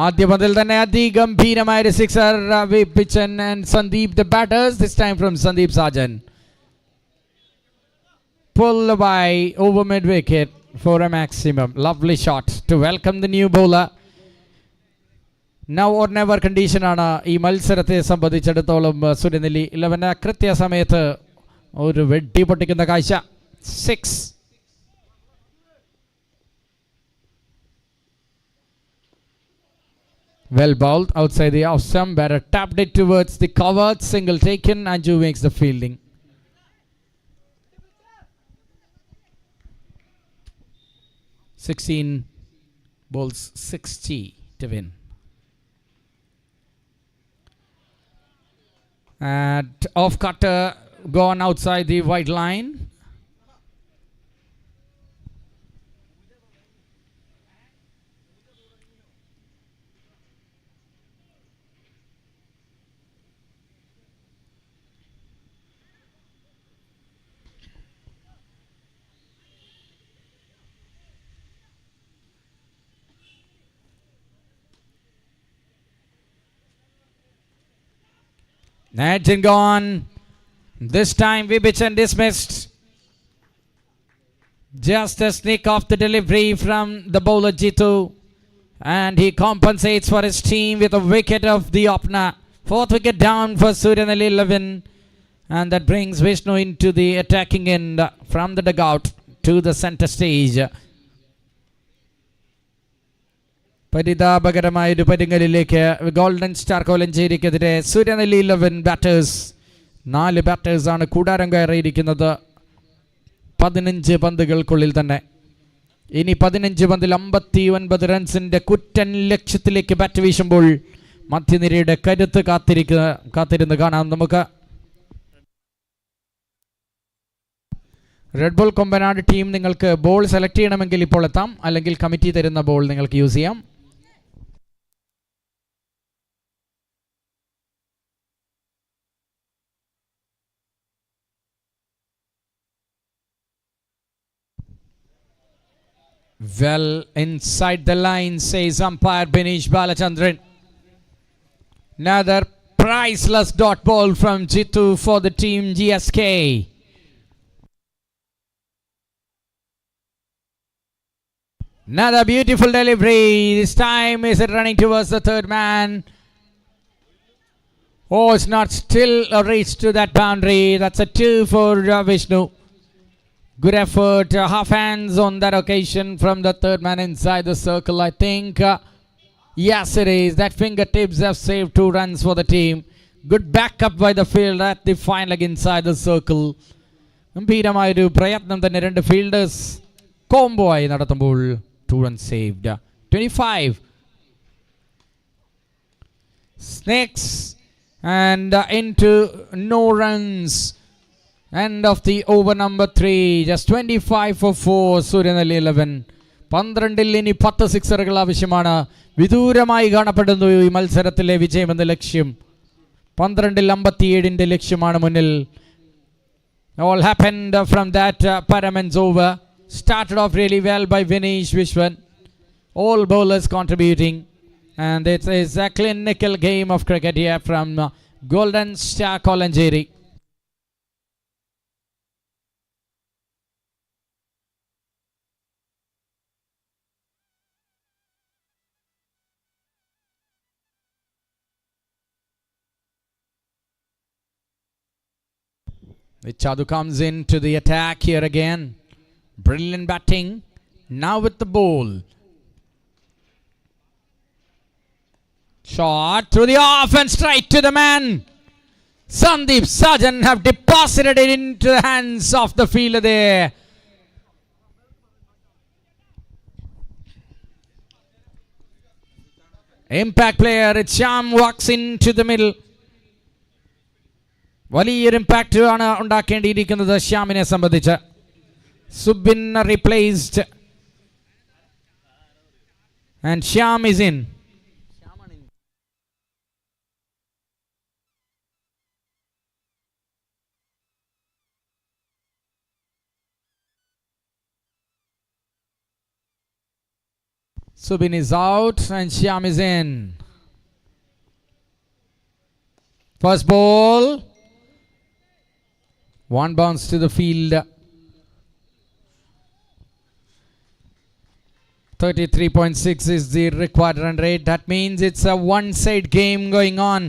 ആദ്യ പന്തിൽ തന്നെ അതിഗംഭീരമായ ഒരു sixer പിച്ചൻ and Sandeep the batters, this time from Sandeep Sajan. Pull by over mid wicket for a maximum. Lovely shot to welcome the new bowler. Now or never condition ആണ് ഈ മത്സരത്തെ സംബന്ധിച്ചിടത്തോളം. സുരനെല്ലി 11 കൃത്യസമയത്ത് ഒരു വെട്ടി പൊട്ടിക്കുന്ന കാഴ്ച. 6. Well bowled outside the off stump. Batter tapped it towards the covered. Single taken. Anju makes the fielding. (16) bowls 60 to win. And off cutter gone outside the white line. Edge gone. This time Vibichan dismissed. Just a sneak off the delivery from the bowler Jitu. And he compensates for his team with a wicket of the opener. 4th wicket down for Suryanelli 11. And that brings Vishnu into the attacking end from the dugout to the center stage. പരിതാപകരമായൊരു പരുങ്ങലിലേക്ക് golden star കോലഞ്ചേരിക്കെതിരെ Suryanelli 11 batters. 4 ബാറ്റേഴ്സാണ് കൂടാരം കയറിയിരിക്കുന്നത് 15 പന്തുകൾക്കുള്ളിൽ തന്നെ. ഇനി 15 പന്തിൽ 59 റൺസിന്റെ കുറ്റൻ ലക്ഷ്യത്തിലേക്ക് ബാറ്റ് വീശുമ്പോൾ മധ്യനിരയുടെ കരുത്ത് കാത്തിരുന്ന് കാണാം നമുക്ക്. റെഡ് ബോൾ കൊമ്പനാട് ടീം നിങ്ങൾക്ക് ബോൾ സെലക്ട് ചെയ്യണമെങ്കിൽ ഇപ്പോൾ എത്താം, അല്ലെങ്കിൽ കമ്മിറ്റി തരുന്ന ബോൾ നിങ്ങൾക്ക് യൂസ് ചെയ്യാം. Well inside the line, says umpire Binish Balachandran. Another priceless dot ball from Jitu for the team GSK. Another beautiful delivery. This time is it running towards the third man. Oh, it's not still a reach to that boundary. That's a 2 for Vishnu. Good effort, half hands on that occasion from the third man inside the circle, I think. Yes, it is. That fingertips have saved 2 runs for the team. Good backup by the field at the fine leg inside the circle. ഗംഭീരമായൊരു പ്രയത്നം തന്നെ രണ്ട് fielders combo ആയി നടത്തുമ്പോൾ 2 runs saved. 25 snakes and into no runs. End of the over number 3. Just 25 for 4. Suryanelli 11. 12 ഇനി 10 സിക്സറുകൾ ആവശ്യമാണ്. വിദൂരമായി കാണപ്പെടുന്നു ഈ മത്സരത്തിലെ വിജയമെന്ന ലക്ഷ്യം. 12 57 ലക്ഷ്യമാണ് മുന്നിൽ. All happened from that Paramans over. Started off really well by Vinesh Vishwan. All bowlers contributing. And it is a clinical game of cricket here from Golden Star Kolencherry. Vichadu comes into the attack here again. Brilliant batting. Now with the ball. Shot through the off and straight to the man. Sandeep Sajan have deposited it into the hands of the fielder there. Impact player. Sham walks into the middle. വലിയൊരു impact ആണ് ഉണ്ടാക്കേണ്ടിയിരിക്കുന്നത് ശ്യാമിനെ സംബന്ധിച്ച്. Subin replaced and Shyam is in. Subin is out and Shyam is in. First ball. One bounce to the field. 33.6 is the required run rate. That means it's a one-side game going on.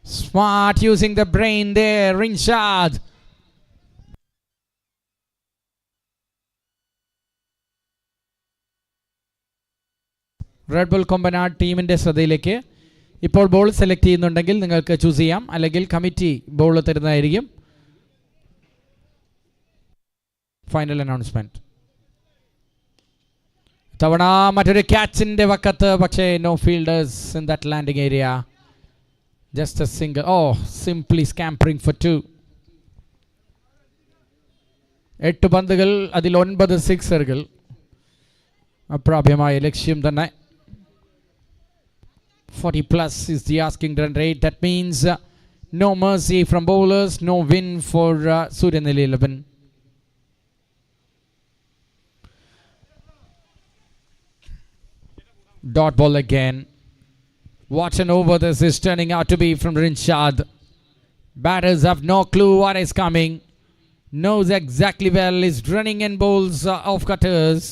Smart using the brain there, Rinshad. Red bull Kombanad ടീമിൻ്റെ ശ്രദ്ധയിലേക്ക്. ഇപ്പോൾ ball select ചെയ്യുന്നുണ്ടെങ്കിൽ നിങ്ങൾക്ക് choose ചെയ്യാം, അല്ലെങ്കിൽ committee ball തരുന്നതായിരിക്കും. Final announcement. തവണ മറ്റൊരു ക്യാച്ചിൻ്റെ വക്കത്ത്, പക്ഷേ no fielders in that landing area. Just a single. Oh, simply scampering for 2. 8 പന്തുകൾ, അതിൽ 9 സിക്സറുകൾ. അപ്രാപ്യമായ ലക്ഷ്യം തന്നെ. 40 plus is the asking run rate. That means no mercy from bowlers, no win for Suryanelli 11. Dot ball again. What an over this is turning out to be from Rinshad. Batters have no clue what is coming. Knows exactly well, is running in bowls off cutters,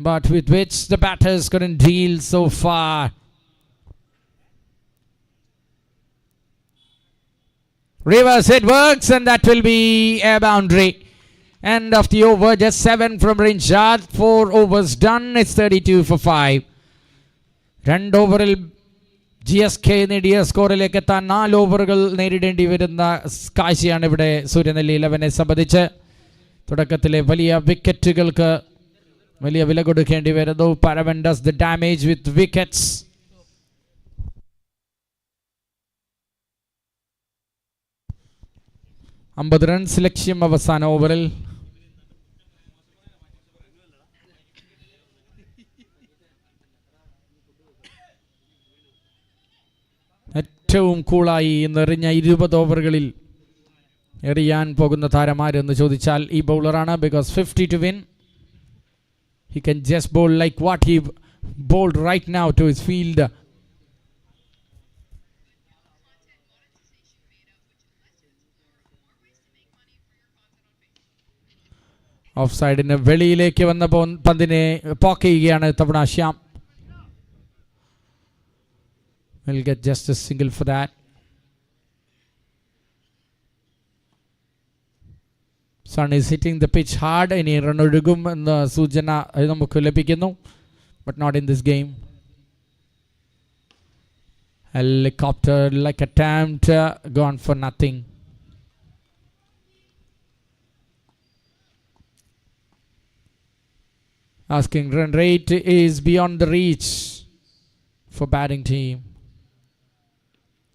but with which the batters couldn't deal so far. Reverse hit works and that will be a boundary. End of the over, just 7 from Rinshad. 4 overs done, it's 32 for 5. 2 ഓവറിൽ GSK നേടിയ സ്കോറിലേക്ക് എത്താൻ 4 ഓവറുകൾ നേരിടേണ്ടി വരുന്ന കാഴ്ചയാണ് ഇവിടെ സൂര്യനെല്ലി 11നെ സംബന്ധിച്ച്. തുടക്കത്തിലെ വലിയ വിക്കറ്റുകൾക്ക് വലിയ വില കൊടുക്കേണ്ടി വരുന്നു. Paravan does the damage with wickets. അമ്പത് റൺസ് ലക്ഷ്യം അവസാന ഓവറിൽ. ഏറ്റവും കൂളായി നിറഞ്ഞ 20 ഓവറുകളിൽ എറിയാൻ പോകുന്ന താരമാരെന്ന് ചോദിച്ചാൽ ഈ ബൗളറാണ്. Because 50 to win. He can just bowl like what he bowled right now to his field. Off സൈഡിന് വെളിയിലേക്ക് വന്ന പന്തിനെ പോക്ക് ചെയ്യുകയാണ് തവണ Shyam. Will get just a single for that. Sun is hitting the pitch hard. ഇനി run ഒഴുകും എന്ന സൂചന നമുക്ക് ലഭിക്കുന്നു. But not in this game. Helicopter like attempt gone for nothing. Asking run rate is beyond the reach for batting team.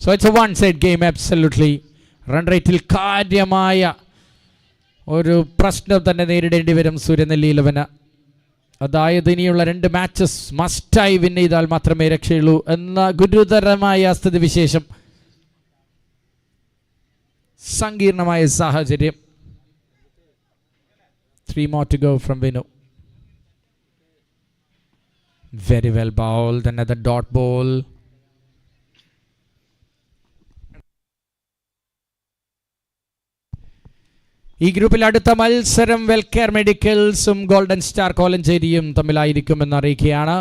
So it's a one-side game absolutely. Run rate il കാര്യമായ ഒരു പ്രശ്നം തന്നെ നേരിടേണ്ടി വരും സൂര്യനെല്ലി 11. അതായത് ഇനിയുള്ള 2 മാച്ചസ് മസ്റ്റായി വിൻ ചെയ്താൽ മാത്രമേ രക്ഷയുള്ളൂ എന്ന ഗുരുതരമായ സ്ഥിതിവിശേഷം, സങ്കീർണമായ സാഹചര്യം. 3 more to go from Vinu. Very well bowled. Another dot ball. ഈ ഗ്രൂപ്പിൽ അടുത്ത മത്സരം വെൽക്കെയർ മെഡിക്കൽസും ഗോൾഡൻ സ്റ്റാർ കോലഞ്ചേരിയും തമ്മിലായിരിക്കുമെന്ന് അറിയിക്കുകയാണ്.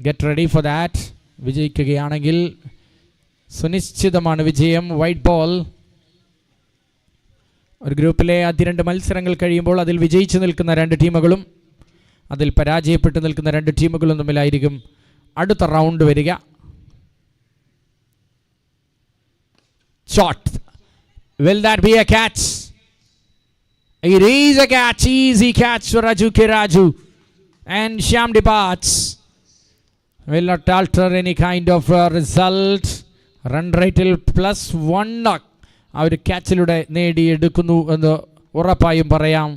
Get ready for that. വിജയിക്കുകയാണെങ്കിൽ സുനിശ്ചിതമാണ് വിജയം. White ball. ഒരു ഗ്രൂപ്പിലെ ആദ്യ 2 മത്സരങ്ങൾ കഴിയുമ്പോൾ അതിൽ വിജയിച്ചു നിൽക്കുന്ന 2 ടീമുകളും അതിൽ പരാജയപ്പെട്ട് നിൽക്കുന്ന 2 ടീമുകളും തമ്മിലായിരിക്കും അടുത്ത റൗണ്ട് വരിക. Shot. Will that be a catch? It is a catch. Easy catch for Raju K. Raju. And Shyam departs. Will not alter any kind of result. Run rate +1. ആ ഒരു ക്യാച്ചിലൂടെ നേടിയെടുക്കുന്നു എന്ന് ഉറപ്പായും പറയാം.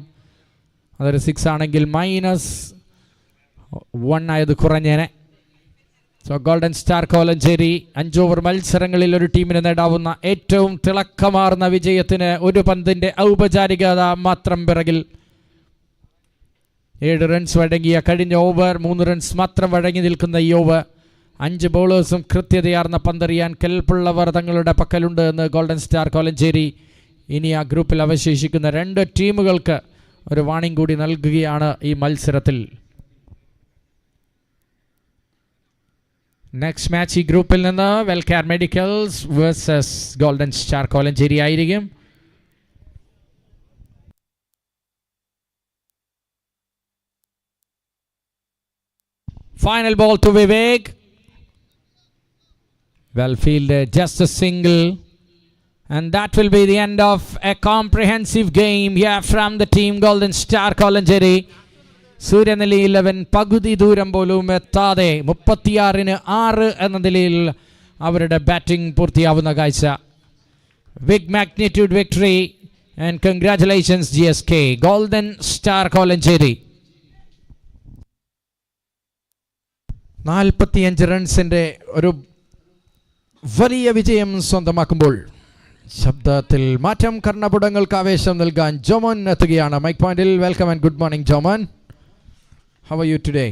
അതൊരു 6 ആണെങ്കിൽ -1 ആയത് കുറഞ്ഞേനെ. So golden star Kolenchery 5 over മത്സരങ്ങളിൽ ഒരു ടീമിന് നേടാവുന്ന ഏറ്റവും തിളക്കമാർന്ന വിജയത്തിന് 1 പന്തിൻ്റെ ഔപചാരികത മാത്രം പിറകിൽ. 7 റൺസ് വഴങ്ങിയ കഴിഞ്ഞ ഓവർ, 3 റൺസ് മാത്രം വഴങ്ങി നിൽക്കുന്ന ഈ ഓവർ. 5 ബൗളേഴ്സും കൃത്യതയാർന്ന പന്തെറിയാൻ കെൽപ്പുള്ളവർ തങ്ങളുടെ പക്കലുണ്ട് എന്ന് ഗോൾഡൻ സ്റ്റാർ കോലഞ്ചേരി ഇനി ആ ഗ്രൂപ്പിൽ അവശേഷിക്കുന്ന 2 ടീമുകൾക്ക് ഒരു വാണിംഗ് കൂടി നൽകുകയാണ് ഈ മത്സരത്തിൽ. നെക്സ്റ്റ് മാച്ച് ഈ ഗ്രൂപ്പിൽ നിന്ന് Wellcare medicals versus golden star Kolenchery ആയിരിക്കും. Final ball to Vivek. Well fielded, just a single. And that will be the end of a comprehensive game here from the team Golden Star Kolencherry. Suryanelli 11 പകുതി ദൂരം പോലും എത്താതെ 36-6 എന്ന നിലയിൽ അവരുടെ batting പൂർത്തിയാവുന്ന കാഴ്ച. Big magnitude victory and congratulations GSK golden star Kolenchery. 45 റൺസിൻ്റെ ഒരു വലിയ വിജയം സ്വന്തമാക്കുമ്പോൾ ശബ്ദത്തിൽ മാറ്റം, കർണപുടങ്ങൾക്ക് ആവേശം നൽകാൻ ജോമോൻ എത്തുകയാണ് മൈക്ക് പോയിന്റിൽ. Welcome and good morning Jomon. How are you today?